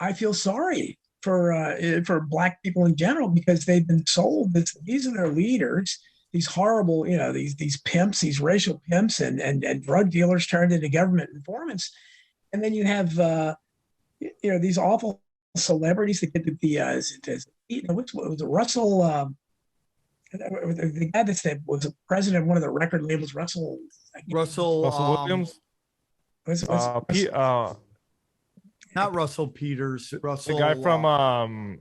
I feel sorry for black people in general, because they've been sold this. These are their leaders. These horrible, these pimps, these racial pimps, and drug dealers turned into government informants, and then you have these awful celebrities that get what was it, Russell, the guy that was the president of one of the record labels, Russell Williams, not Russell Peters, Russell, the guy from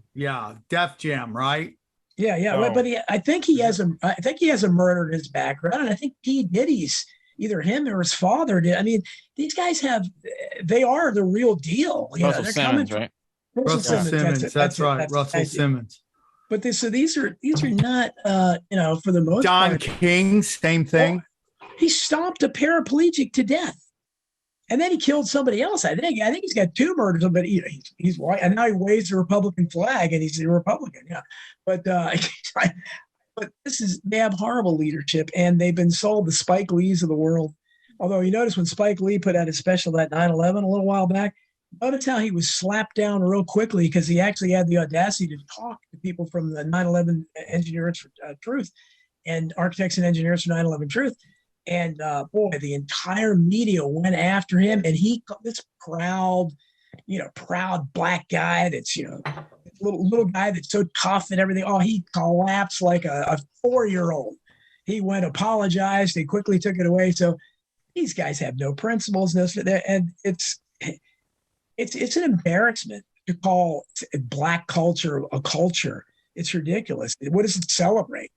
Def Jam, right? Yeah. Oh. But I think he has a murder in his background, and I think P. Diddy's, either him or his father did. I mean, these guys they are the real deal. Russell Simmons, right? Russell Simmons. That's right. Russell Simmons. But these are not for the most Don part. King, same thing. Well, he stomped a paraplegic to death, and then he killed somebody else. I think he's got 2 murders, but he's white, and now he waves the Republican flag, and he's a Republican. Yeah, but they have horrible leadership, and they've been sold the Spike Lees of the world. Although you notice when Spike Lee put out his special at 9/11 a little while back, notice how he was slapped down real quickly, because he actually had the audacity to talk to people from the 9/11 Engineers for Truth and Architects and Engineers for 9/11 Truth. And the entire media went after him, and this proud black guy that's little guy that's so tough and everything. Oh, he collapsed like a 4-year-old. He went, apologized, they quickly took it away. So these guys have no principles, and it's an embarrassment to call black culture a culture. It's ridiculous. What does it celebrate?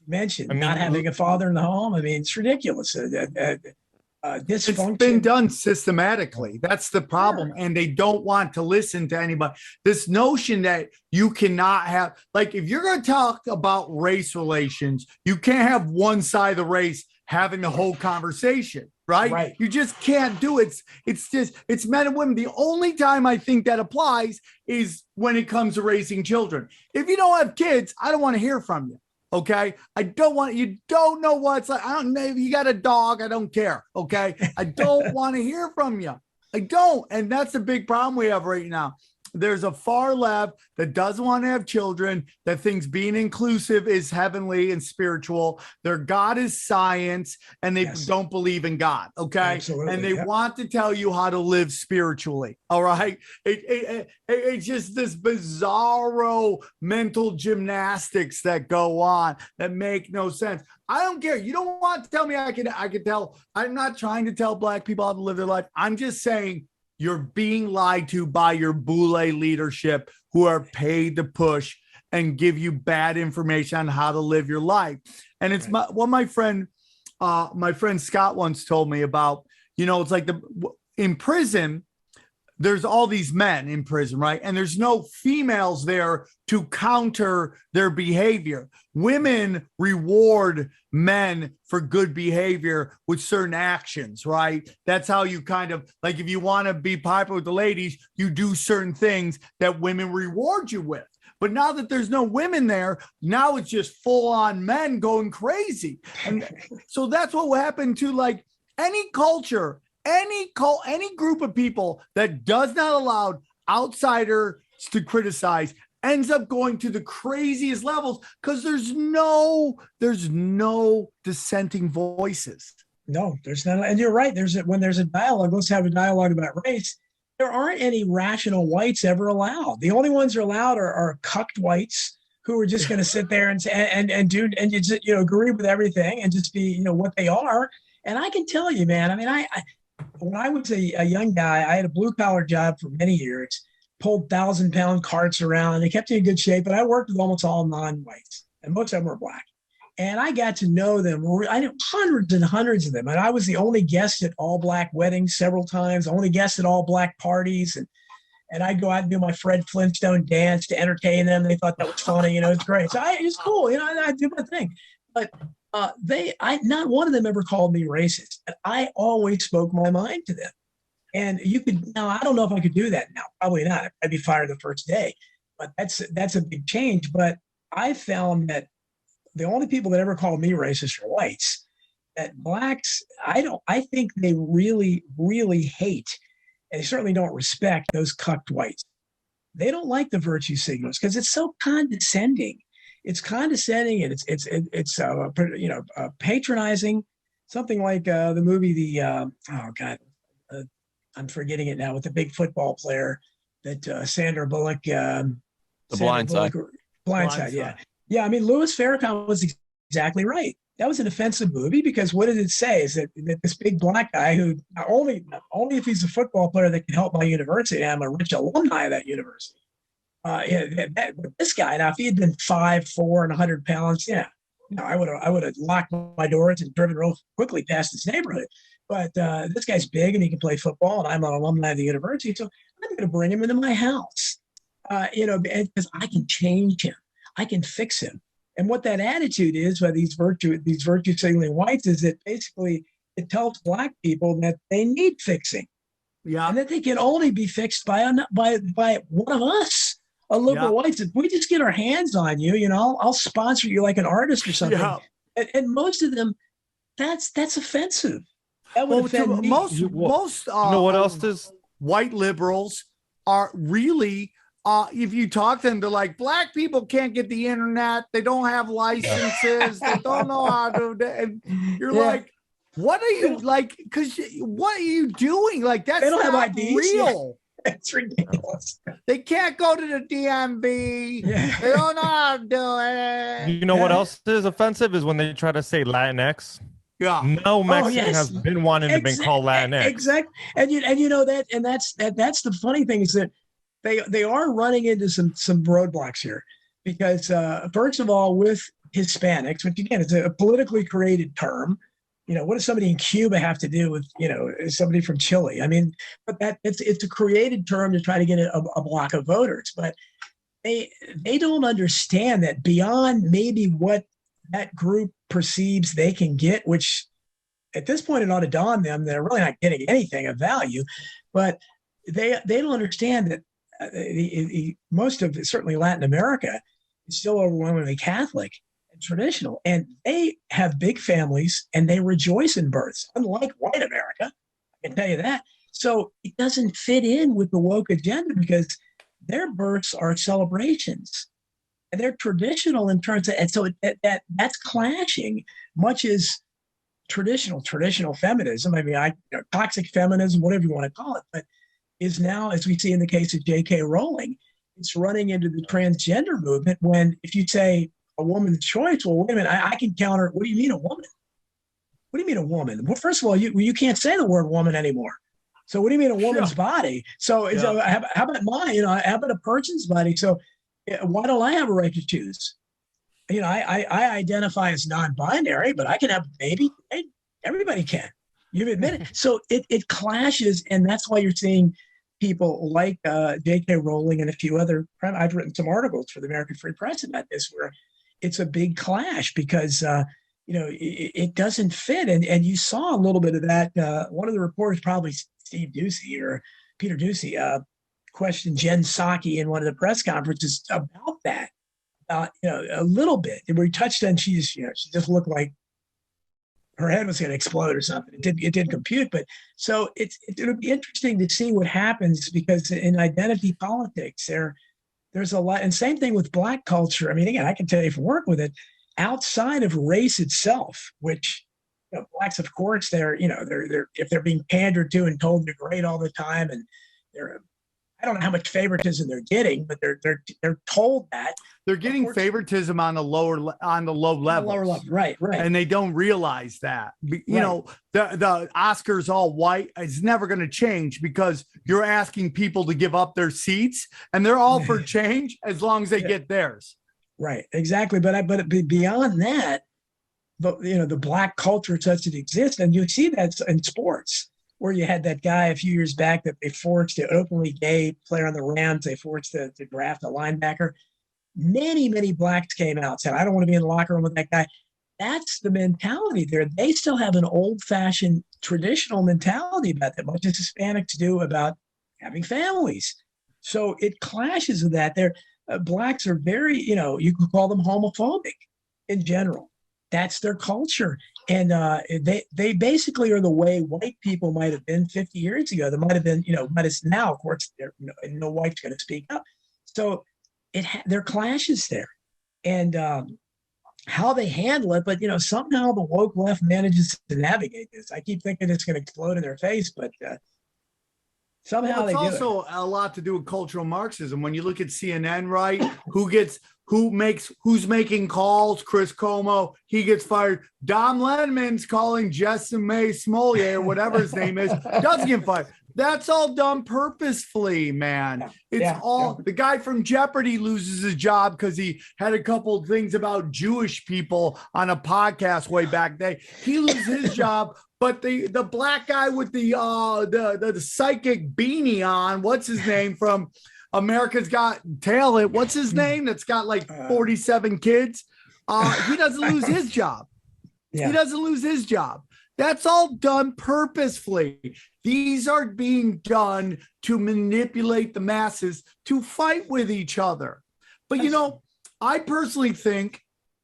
You mentioned not having a father in the home. I mean, it's ridiculous. Dysfunction. It's been done systematically. That's the problem. Sure. And they don't want to listen to anybody. This notion that you cannot have, like, if you're going to talk about race relations, you can't have one side of the race having the whole conversation. Right? You just can't do it. It's men and women. The only time I think that applies is when it comes to raising children. If you don't have kids, I don't want to hear from you. Okay. You don't know what it's like. I don't know if you got a dog. I don't care. Okay. I don't want to hear from you. I don't. And that's the big problem we have right now. There's a far left that doesn't want to have children, that thinks being inclusive is heavenly and spiritual. Their God is science, and they don't believe in God. Okay. Absolutely, and they want to tell you how to live spiritually. All right. It's just this bizarro mental gymnastics that go on that make no sense. I don't care. You don't want to tell me I can tell. I'm not trying to tell black people how to live their life. I'm just saying, you're being lied to by your boule leadership, who are paid to push and give you bad information on how to live your life. And it's what my friend Scott once told me about. It's like in prison, there's all these men in prison, right? And there's no females there to counter their behavior. Women reward men for good behavior with certain actions, right? That's how you kind of, like, if you want to be popular with the ladies, you do certain things that women reward you with. But now that there's no women there, now it's just full on men going crazy. And so that's what will happen to, like, any culture, any group of people that does not allow outsiders to criticize ends up going to the craziest levels, because there's no dissenting voices. No, there's not. And you're right. When there's a dialogue, let's have a dialogue about race. There aren't any rational whites ever allowed. The only ones who are allowed are cucked whites who are just going to sit there and agree with everything and just be, what they are. And I can tell you, man, I mean, when I was a young guy, I had a blue collar job for many years, pulled 1,000-pound carts around, and they kept me in good shape. But I worked with almost all non-whites. and most of them were black. And I got to know them. I knew hundreds and hundreds of them. And I was the only guest at all black weddings several times, only guest at all black parties. And I'd go out and do my Fred Flintstone dance to entertain them. They thought that was funny, it's great. So it was cool, I did my thing. But not one of them ever called me racist. And I always spoke my mind to them. And now I don't know if I could do that now. Probably not. I'd be fired the first day. But that's a big change. But I found that the only people that ever called me racist are whites. That blacks, I think they really, really hate, and they certainly don't respect those cucked whites. They don't like the virtue signals because it's so condescending. It's condescending, and it's patronizing. Something like the movie I'm forgetting it now, with the big football player that Sandra Bullock. The Blind Side. Blind Side, yeah. Yeah, I mean, Louis Farrakhan was exactly right. That was an offensive movie because what did it say is that this big black guy who only if he's a football player that can help my university, I'm a rich alumni of that university. This guy, now, if he had been 5'4" and 100 pounds, I would have locked my doors and driven real quickly past his neighborhood. But this guy's big and he can play football, and I'm an alumni of the university, so I'm going to bring him into my house, because I can change him. I can fix him. And what that attitude is by these virtue signaling whites is that basically it tells black people that they need fixing. Yeah. And that they can only be fixed by one of us, a liberal whites. If we just get our hands on you, I'll sponsor you like an artist or something. Yeah. And most of them, that's offensive. That would offend me. Most what else is white liberals are really if you talk to them, they're like, black people can't get the internet. They don't have licenses. They don't know how to do it. And you're like, what are you like? Because what are you doing? Like, that's not real. It's ridiculous. They can't go to the DMV. They don't know how to do it. You know what else is offensive is when they try to say Latinx. Yeah. No Mexican has been wanting to be called Latinx. Exactly. And that's the funny thing is that they are running into some roadblocks here because first of all, with Hispanics, which again is a politically created term, what does somebody in Cuba have to do with somebody from Chile? I mean, but it's a created term to try to get a block of voters, but they don't understand that beyond maybe what that group perceives they can get, which at this point it ought to dawn them they're really not getting anything of value, but they don't understand that most of certainly Latin America is still overwhelmingly Catholic and traditional, and they have big families and they rejoice in births, unlike white America. I can tell you that. So it doesn't fit in with the woke agenda because their births are celebrations and they're traditional in terms of, and so that's clashing much as traditional feminism. I mean, toxic feminism, whatever you want to call it, but is now, as we see in the case of J.K. Rowling, it's running into the transgender movement when if you say a woman's choice, well, wait a minute, I can counter, what do you mean a woman? What do you mean a woman? Well, first of all, you can't say the word woman anymore. So what do you mean a woman's body? So how about mine? How about a person's body? So why don't I have a right to choose? I identify as non-binary, but I can have a baby. Hey, everybody can. You admit it. So it clashes, and that's why you're seeing people like J.K. Rowling and a few other. I've written some articles for the American Free Press about this, where it's a big clash because it doesn't fit, and you saw a little bit of that. One of the reporters, probably Steve Ducey or Peter Ducey, questioned Jen Psaki in one of the press conferences about that. A little bit, and we touched on she just looked like her head was going to explode or something. It didn't compute, but so it'll be interesting to see what happens because in identity politics there's a lot, and same thing with Black culture. I mean, again, I can tell you from work with it, outside of race itself, which Blacks, of course, they're if they're being pandered to and told they're great all the time, and I don't know how much favoritism they're getting, but they're told that they're getting favoritism on the low level, right, and they don't realize that. The Oscars all white is never going to change because you're asking people to give up their seats, and they're all for change as long as they get theirs. Right. Exactly. But beyond that, the black culture such it exists, and you see that in sports, where you had that guy a few years back that they forced, the openly gay player on the Rams, they forced to draft a linebacker. Many blacks came out and said, I don't want to be in the locker room with that guy. That's the mentality there. They still have an old-fashioned traditional mentality about that, much as Hispanics do about having families. So it clashes with that. Blacks are very, you could call them homophobic in general. That's their culture. And they basically are the way white people might have been 50 years ago. They might have been, but it's now, of course, no white's going to speak up. So there are clashes there. And how they handle it, but somehow the woke left manages to navigate this. I keep thinking it's going to explode in their face, but somehow they do. It's also a lot to do with cultural Marxism. When you look at CNN, right? Who's making calls? Chris Cuomo, he gets fired. Dom Lemmon's calling Jessime Smollier, or whatever his name is, doesn't get fired. That's all done purposefully, man. The guy from Jeopardy loses his job because he had a couple of things about Jewish people on a podcast way back then. He loses his job, but the black guy with the psychic beanie on, what's his name from America's Got Talent? What's his name? That's got like 47 kids. He doesn't lose his job. Yeah. He doesn't lose his job. That's all done purposefully. These are being done to manipulate the masses to fight with each other. But, I personally think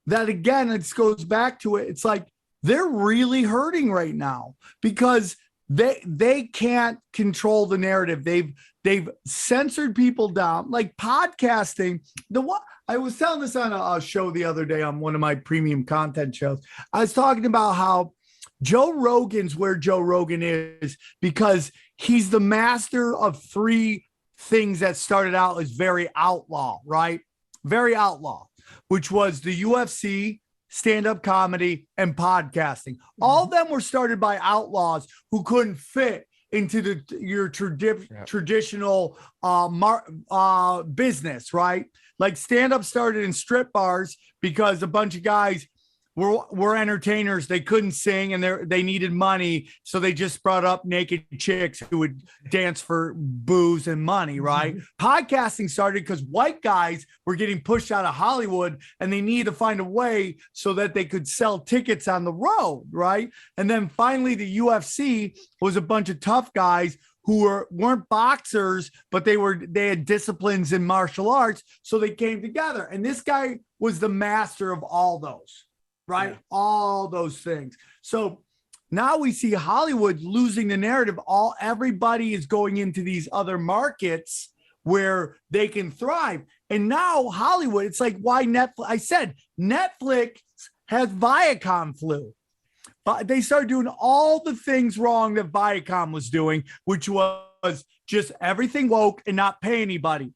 that, again, it goes back to it. It's like they're really hurting right now because they can't control the narrative. They've censored people down, like podcasting. I was telling this on a show the other day on one of my premium content shows. I was talking about how Joe Rogan's where Joe Rogan is because he's the master of three things that started out as very outlaw, right? Very outlaw, which was the UFC, stand-up comedy, and podcasting. All of them were started by outlaws who couldn't fit into your traditional business, right? Like stand-up started in strip bars because a bunch of guys were entertainers. They couldn't sing and they needed money. So they just brought up naked chicks who would dance for booze and money, right? Podcasting started because white guys were getting pushed out of Hollywood and they needed to find a way so that they could sell tickets on the road, right? And then finally the UFC was a bunch of tough guys who weren't boxers, but they had disciplines in martial arts. So they came together. And this guy was the master of all those. Right? Yeah. All those things. So now we see Hollywood losing the narrative. Everybody is going into these other markets where they can thrive. And now Hollywood, it's like why Netflix. I said Netflix has Viacom flu. But they started doing all the things wrong that Viacom was doing, which was just everything woke and not pay anybody.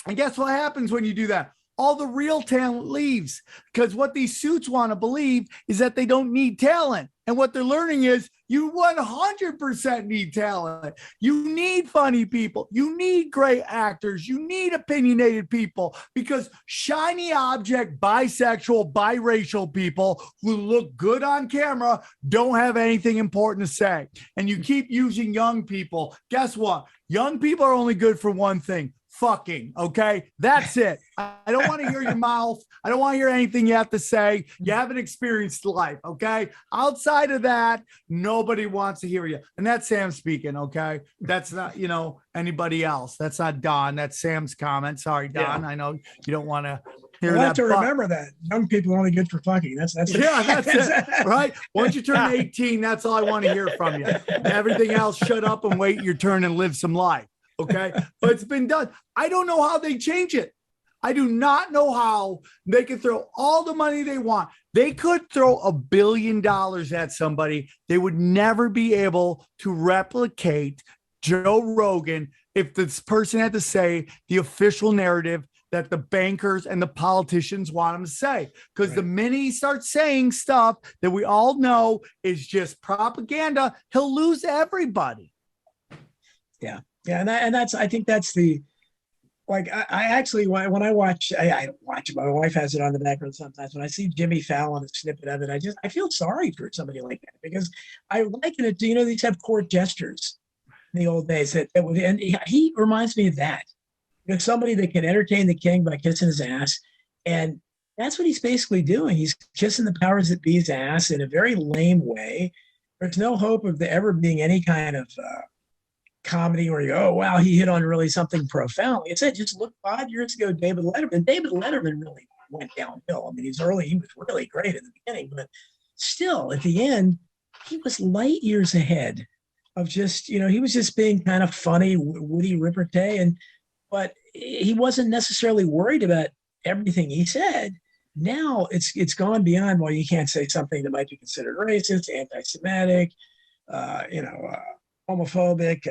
And guess what happens when you do that? All the real talent leaves because what these suits want to believe is that they don't need talent. And what they're learning is you 100% need talent. You need funny people. You need great actors. You need opinionated people because shiny object, bisexual, biracial people who look good on camera don't have anything important to say. And you keep using young people. Guess what? Young people are only good for one thing. Fucking, okay? That's it. I don't want to hear your mouth. I don't want to hear anything you have to say. You haven't experienced life, okay? Outside of that, nobody wants to hear you. And that's Sam speaking, okay? That's not, anybody else. That's not Don. That's Sam's comment. Sorry, Don. Yeah. I know you don't want to hear that. I have to remember that. Young people are only good for fucking. That's it, right? Once you turn 18, that's all I want to hear from you. Everything else, shut up and wait your turn and live some life. Okay, but it's been done. I don't know how they change it. I do not know how they can throw all the money they want. They could throw $1 billion at somebody. They would never be able to replicate Joe Rogan if this person had to say the official narrative that the bankers and the politicians want him to say. Because the minute he starts saying stuff that we all know is just propaganda, he'll lose everybody. Yeah. Yeah, and that's I think that's the like I actually, when I watch, I watch it. My wife has it on the background sometimes. When I see Jimmy Fallon, a snippet of it, I feel sorry for somebody like that, because I liken it to, you know, these have court gestures in the old days and he reminds me of that. You know, somebody that can entertain the king by kissing his ass. And that's what he's basically doing. He's kissing the powers that be's ass in a very lame way. There's no hope of there ever being any kind of comedy where you go, oh, wow, he hit on really something profound. Like I said, just look 5 years ago, David Letterman. David Letterman really went downhill. I mean, he was really great at the beginning, but still, at the end, he was light years ahead of just, you know, he was just being kind of funny, witty repartee, but he wasn't necessarily worried about everything he said. Now it's gone beyond, well, you can't say something that might be considered racist, anti-Semitic, homophobic,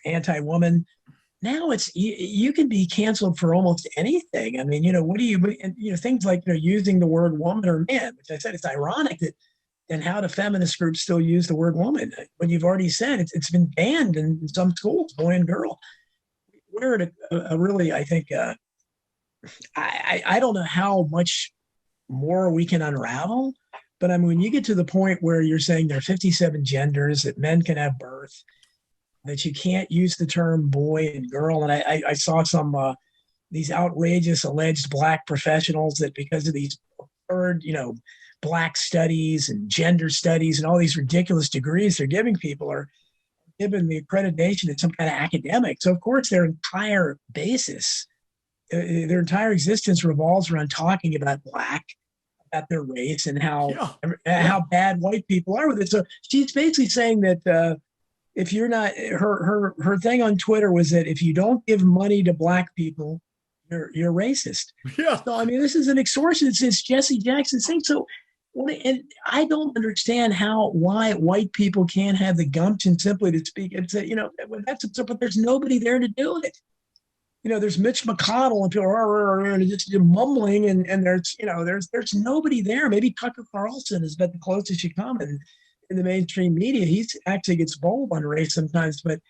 anti-woman. Now you can be canceled for almost anything. I mean, you know, things like, you know, using the word woman or man, which I said, it's ironic that then how do feminist groups still use the word woman when you've already said it's been banned in some schools, boy and girl. We're at a really, I think, I don't know how much more we can unravel, but I mean, when you get to the point where you're saying there are 57 genders, that men can have birth, that you can't use the term boy and girl. And I saw some, these outrageous alleged Black professionals that because of these third, you know, Black studies and gender studies and all these ridiculous degrees they're giving people are given the accreditation as some kind of academic. So of course their entire basis, their entire existence revolves around talking about Black, about their race, and how bad white people are with it. So she's basically saying that if you're not, her thing on Twitter was that if you don't give money to Black people, you're racist. Yeah. So I mean, this is an extortion. It's Jesse Jackson's thing. So, and I don't understand why white people can't have the gumption simply to speak and say, you know, but there's nobody there to do it. You know, there's Mitch McConnell and people are just mumbling, and there's, you know, there's nobody there. Maybe Tucker Carlson is about the closest you come in the mainstream media. He actually gets bold on race sometimes, but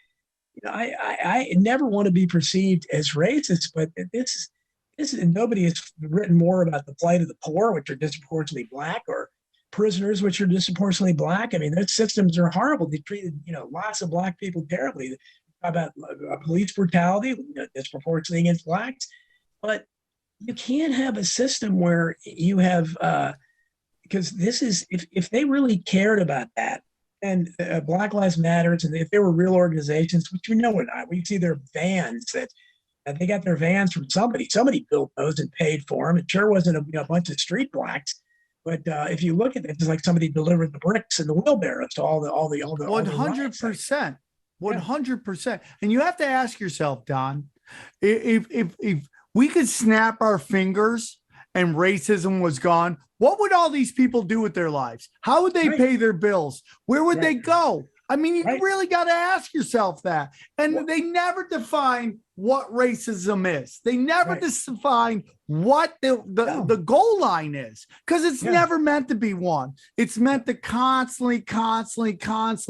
you know, I never want to be perceived as racist, but this is nobody has written more about the plight of the poor, which are disproportionately Black, or prisoners, which are disproportionately Black. I mean, those systems are horrible. They treated, you know, lots of Black people terribly. About police brutality, you know, disproportionately against Blacks, but you can't have a system where you have, because this is, if they really cared about that, and Black Lives Matters, and if they were real organizations, which we know we're not, we see their vans that they got their vans from somebody built those and paid for them. It sure wasn't a bunch of street Blacks. But if you look at it, it's like somebody delivered the bricks and the wheelbarrows to all the 100%. 100%. And you have to ask yourself, Don, if we could snap our fingers and racism was gone, what would all these people do with their lives? How would they pay their bills? Where would they go? I mean, you really got to ask yourself that. And they never define what racism is. They never define what the goal line is, because it's never meant to be one. It's meant to constantly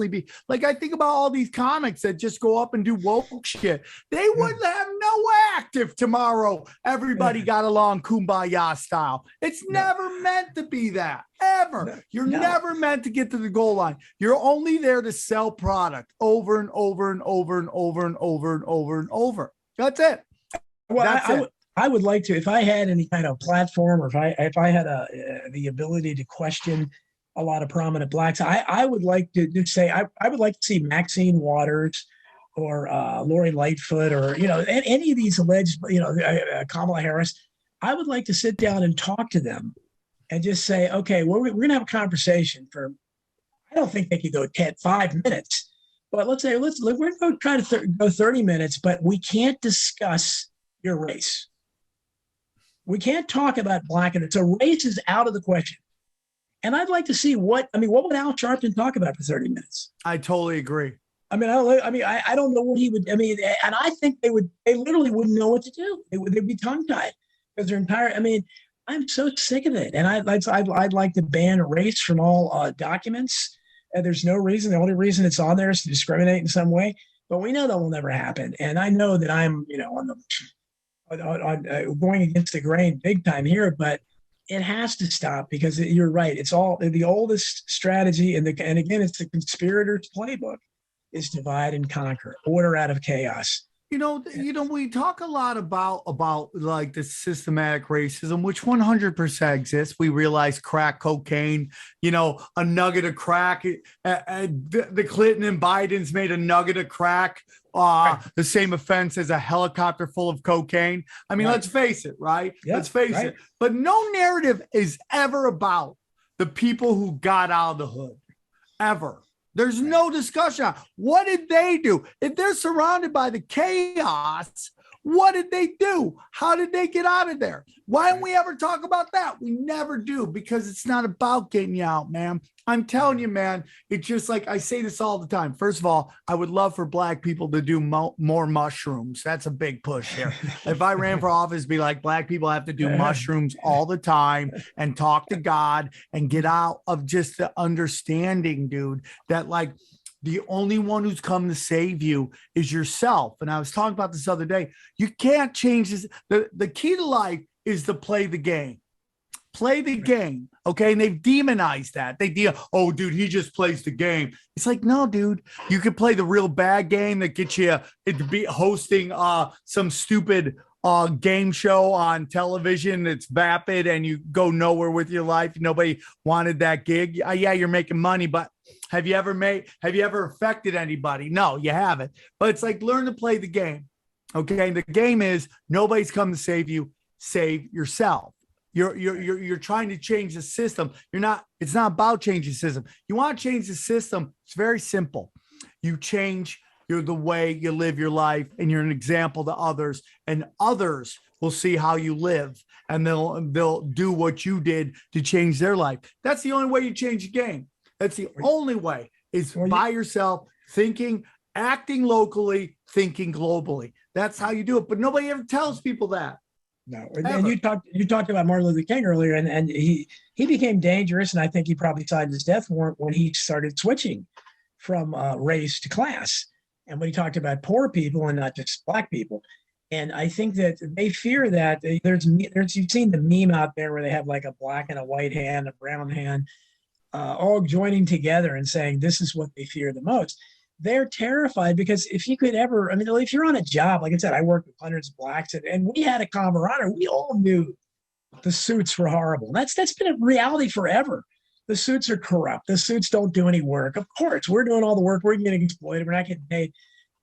be like, I think about all these comics that just go up and do woke shit. They would have no act if tomorrow everybody got along kumbaya style. It's never meant to be that, ever. You're never meant to get to the goal line. You're only there to sell product over and over and over and over and over and over and over. That's it. Well, I would like to, if I had any kind of platform, or if I had the ability to question a lot of prominent Blacks, I would like to just say I would like to see Maxine Waters or Lori Lightfoot, or, you know, any of these alleged, you know, Kamala Harris. I would like to sit down and talk to them and just say, okay, we're going to have a conversation for, I don't think they could go 5 minutes. But let's say, we're going to try to go 30 minutes, but we can't discuss your race. We can't talk about Blackness. So race is out of the question. And I'd like to see what would Al Sharpton talk about for 30 minutes? I totally agree. I don't know what he would, and I think they literally wouldn't know what to do. They'd be tongue tied because their entire, I'm so sick of it. And I'd like to ban race from all documents. And there's no reason. The only reason it's on there is to discriminate in some way. but we know that will never happen. And I know that I'm, going against the grain big time here, but it has to stop because you're right. It's all the oldest strategy, and again, it's the conspirators' playbook: is divide and conquer, order out of chaos. We talk a lot about like the systematic racism, which 100% exists. We realize crack cocaine, a nugget of crack. The Clinton and Biden's made a nugget of crack the same offense as a helicopter full of cocaine. I mean, let's face it, right? Yeah, let's face it. But no narrative is ever about the people who got out of the hood, ever. There's no discussion. What did they do? If they're surrounded by the chaos, what did they do? How did they get out of there? Why don't we ever talk about that? We never do, because it's not about getting you out, man. I'm telling you, man, it's just like I say this all the time. First of all, I would love for black people to do more mushrooms. That's a big push here. If I ran for office, be like, black people have to do mushrooms all the time and talk to God and get out of just the understanding, dude, that like the only one who's come to save you is yourself. And I was talking about this other day. You can't change this. The key to life is to play the game. Play the game, okay? And they've demonized that. Oh, dude, he just plays the game. It's like, no, dude, you could play the real bad game that gets you to be hosting some stupid game show on television that's vapid and you go nowhere with your life. Nobody wanted that gig. Yeah, you're making money, but have you ever affected anybody? No, you haven't. But it's like, learn to play the game, okay? The game is nobody's come to save you. Save yourself. You're trying to change the system. It's not about changing the system. You want to change the system. It's very simple. You change the way you live your life, and you're an example to others, and others will see how you live, and they'll do what you did to change their life. That's the only way you change the game. That's the only way, is by yourself, thinking, acting locally, thinking globally. That's how you do it. But nobody ever tells people that. No, and you talked about Martin Luther King earlier, and he became dangerous, and I think he probably signed his death warrant when he started switching from race to class, and when he talked about poor people and not just black people. And I think that they fear that there's you've seen the meme out there where they have like a black and a white hand, a brown hand, all joining together and saying this is what they fear the most. They're terrified because if you're on a job, like I said, I worked with hundreds of blacks and we had a camaraderie. We all knew the suits were horrible. That's been a reality forever. The suits are corrupt. The suits don't do any work. Of course, we're doing all the work. We're getting exploited. We're not getting paid.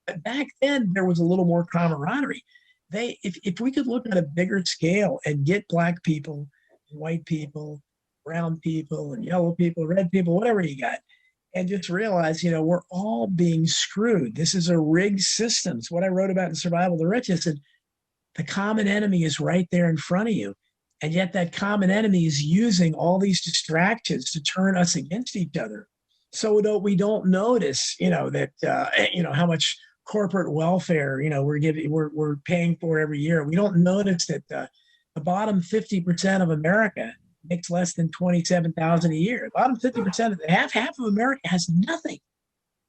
But back then, there was a little more camaraderie. If we could look at a bigger scale and get black people, white people, brown people, and yellow people, red people, whatever you got, and just realize, we're all being screwed. This is a rigged system. It's what I wrote about in Survival of the Richest. And the common enemy is right there in front of you. And yet that common enemy is using all these distractions to turn us against each other. So that we don't notice, that, how much corporate welfare, we're paying for every year. We don't notice that the bottom 50% of America makes less than $27,000 a year. The bottom 50% of half of America has nothing.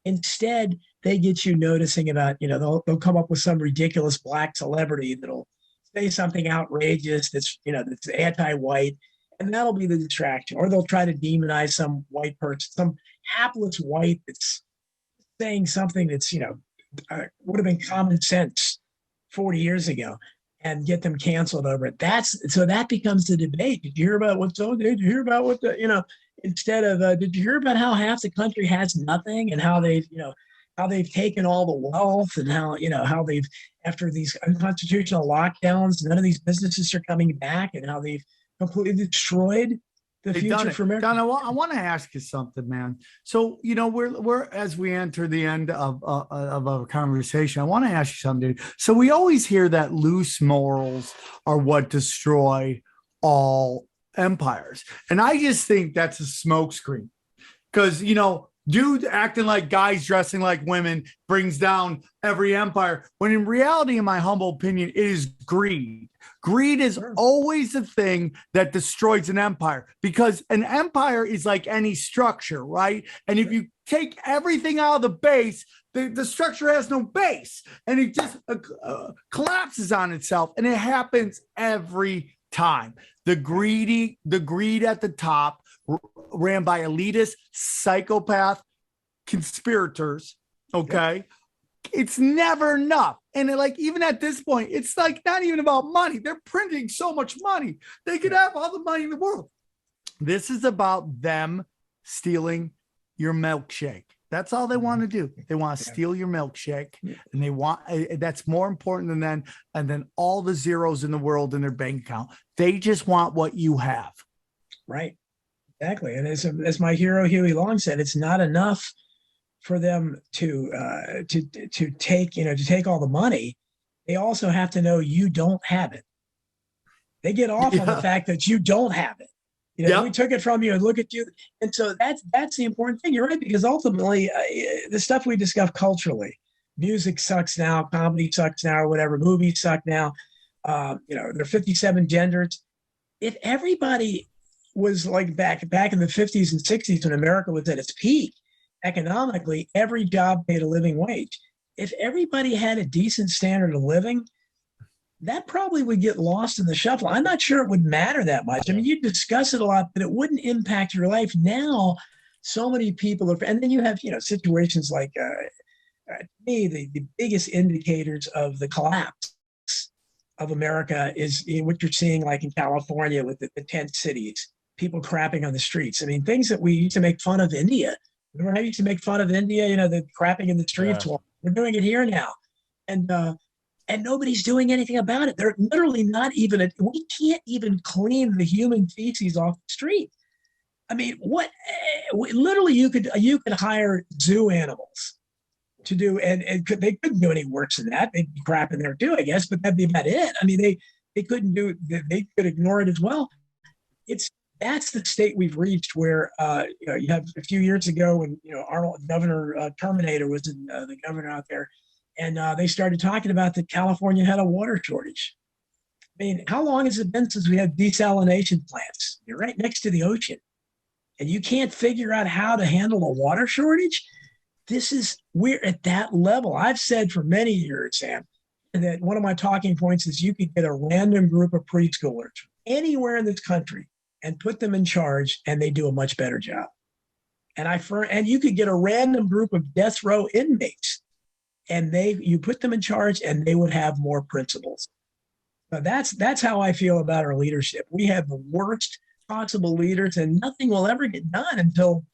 Instead, they get you noticing about, they'll come up with some ridiculous black celebrity that'll say something outrageous that's anti-white, and that'll be the distraction. Or they'll try to demonize some white person, some hapless white that's saying something that's, would have been common sense 40 years ago, and get them canceled over it. So that becomes the debate. Did you hear about did you hear about what instead of, did you hear about how half the country has nothing, and how they've taken all the wealth, and how they've, after these unconstitutional lockdowns, none of these businesses are coming back, and how they've completely destroyed the future for America. Don, I want to ask you something, man. So, we're as we enter the end of our conversation, I want to ask you something, dude. So we always hear that loose morals are what destroy all empires. And I just think that's a smokescreen, because, dude acting like guys dressing like women brings down every empire. When in reality, in my humble opinion, it is greed. Greed is always the thing that destroys an empire, because an empire is like any structure, right? And if you take everything out of the base, the structure has no base, and it just collapses on itself. And it happens every time. The greed at the top, ran by elitist, psychopath conspirators. Okay. It's never enough. And even at this point, it's like not even about money. They're printing so much money. They could have all the money in the world. This is about them stealing your milkshake. That's all they want to do. They want to steal your milkshake, and they want that's more important than then. And then all the zeros in the world in their bank account. They just want what you have. Right. Exactly. And as my hero Huey Long said, it's not enough for them to take all the money. They also have to know you don't have it. They get off on the fact that you don't have it. We took it from you and look at you. And so that's the important thing. You're right, because ultimately the stuff we discuss culturally, music sucks now, comedy sucks now, or whatever, movies suck now. There are 57 genders. If everybody was like back in the 50s and 60s when America was at its peak economically, every job paid a living wage. If everybody had a decent standard of living, that probably would get lost in the shuffle. I'm not sure it would matter that much. I mean, you discuss it a lot, but it wouldn't impact your life. Now, so many people are, and then you have, situations like, to me, the biggest indicators of the collapse of America is what you're seeing like in California with the tent cities, people crapping on the streets. I mean, things that we used to make fun of India. Remember how we used to make fun of India, the crapping in the streets? Yeah. Well, we're doing it here now. And nobody's doing anything about it. They're literally not even, we can't even clean the human feces off the street. I mean, literally you could hire zoo animals to do, and they couldn't do any worse than that. They'd be crap in there too, I guess, but that'd be about it. I mean, they couldn't do, they could ignore it as well. That's the state we've reached where, you have a few years ago when, Arnold, Governor Terminator was the governor out there. And they started talking about that California had a water shortage. I mean, how long has it been since we had desalination plants? You're right next to the ocean. And you can't figure out how to handle a water shortage? We're at that level. I've said for many years, Sam, that one of my talking points is you could get a random group of preschoolers anywhere in this country and put them in charge, and they do a much better job. And you could get a random group of death row inmates, and you put them in charge, and they would have more principles. So that's how I feel about our leadership. We have the worst possible leaders, and nothing will ever get done until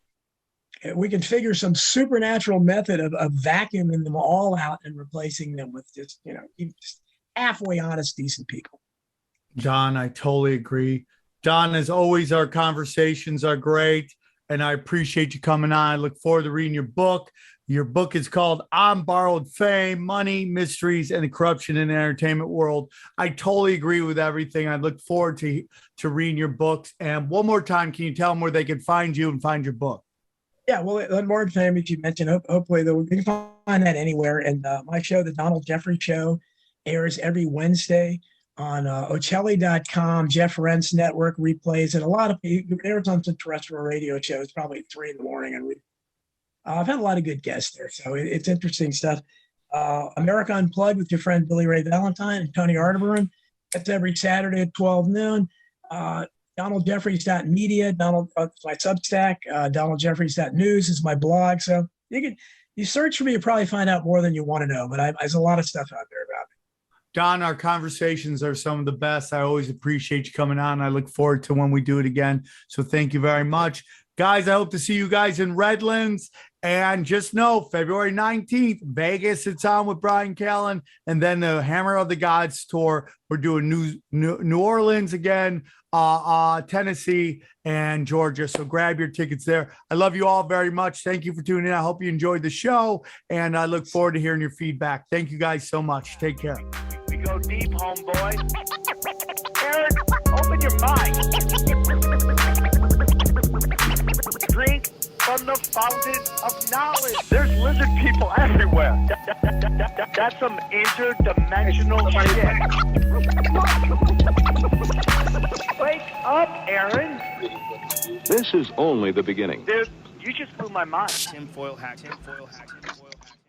we can figure some supernatural method of vacuuming them all out and replacing them with just halfway honest, decent people. Don, I totally agree. Don, as always, our conversations are great, and I appreciate you coming on. I look forward to reading your book. Your book is called On Borrowed Fame, Money, Mysteries, and the Corruption in the Entertainment World. I totally agree with everything. I look forward to reading your books. And one more time, can you tell them where they can find you and find your book? Yeah, well, On Borrowed Fame, as you mentioned, hopefully you can find that anywhere. And my show, The Donald Jefferies Show, airs every Wednesday on Ocelli.com, Jeff Rent's network replays, and a lot of people, it airs on some terrestrial radio shows, probably at 3 a.m. and I've had a lot of good guests there, so it's interesting stuff. America Unplugged with your friend Billy Ray Valentine and Tony Arterburn. That's every Saturday at 12 noon. DonaldJefferies.media, my Substack. DonaldJefferies.news is my blog. So you search for me, you probably find out more than you want to know. But there's a lot of stuff out there about me. Don, our conversations are some of the best. I always appreciate you coming on. I look forward to when we do it again. So thank you very much. Guys, I hope to see you guys in Redlands. And just know, February 19th, Vegas, it's on with Brian Callen. And then the Hammer of the Gods tour. We're doing New Orleans again, Tennessee, and Georgia. So grab your tickets there. I love you all very much. Thank you for tuning in. I hope you enjoyed the show. And I look forward to hearing your feedback. Thank you guys so much. Take care. We go deep, homeboy. Eric, open your mind. Drink from the fountain of knowledge. There's lizard people everywhere. That's some interdimensional shit. Wake up, Aaron. This is only the beginning. Dude, you just blew my mind. Tinfoil hat, tinfoil hat, tinfoil hat.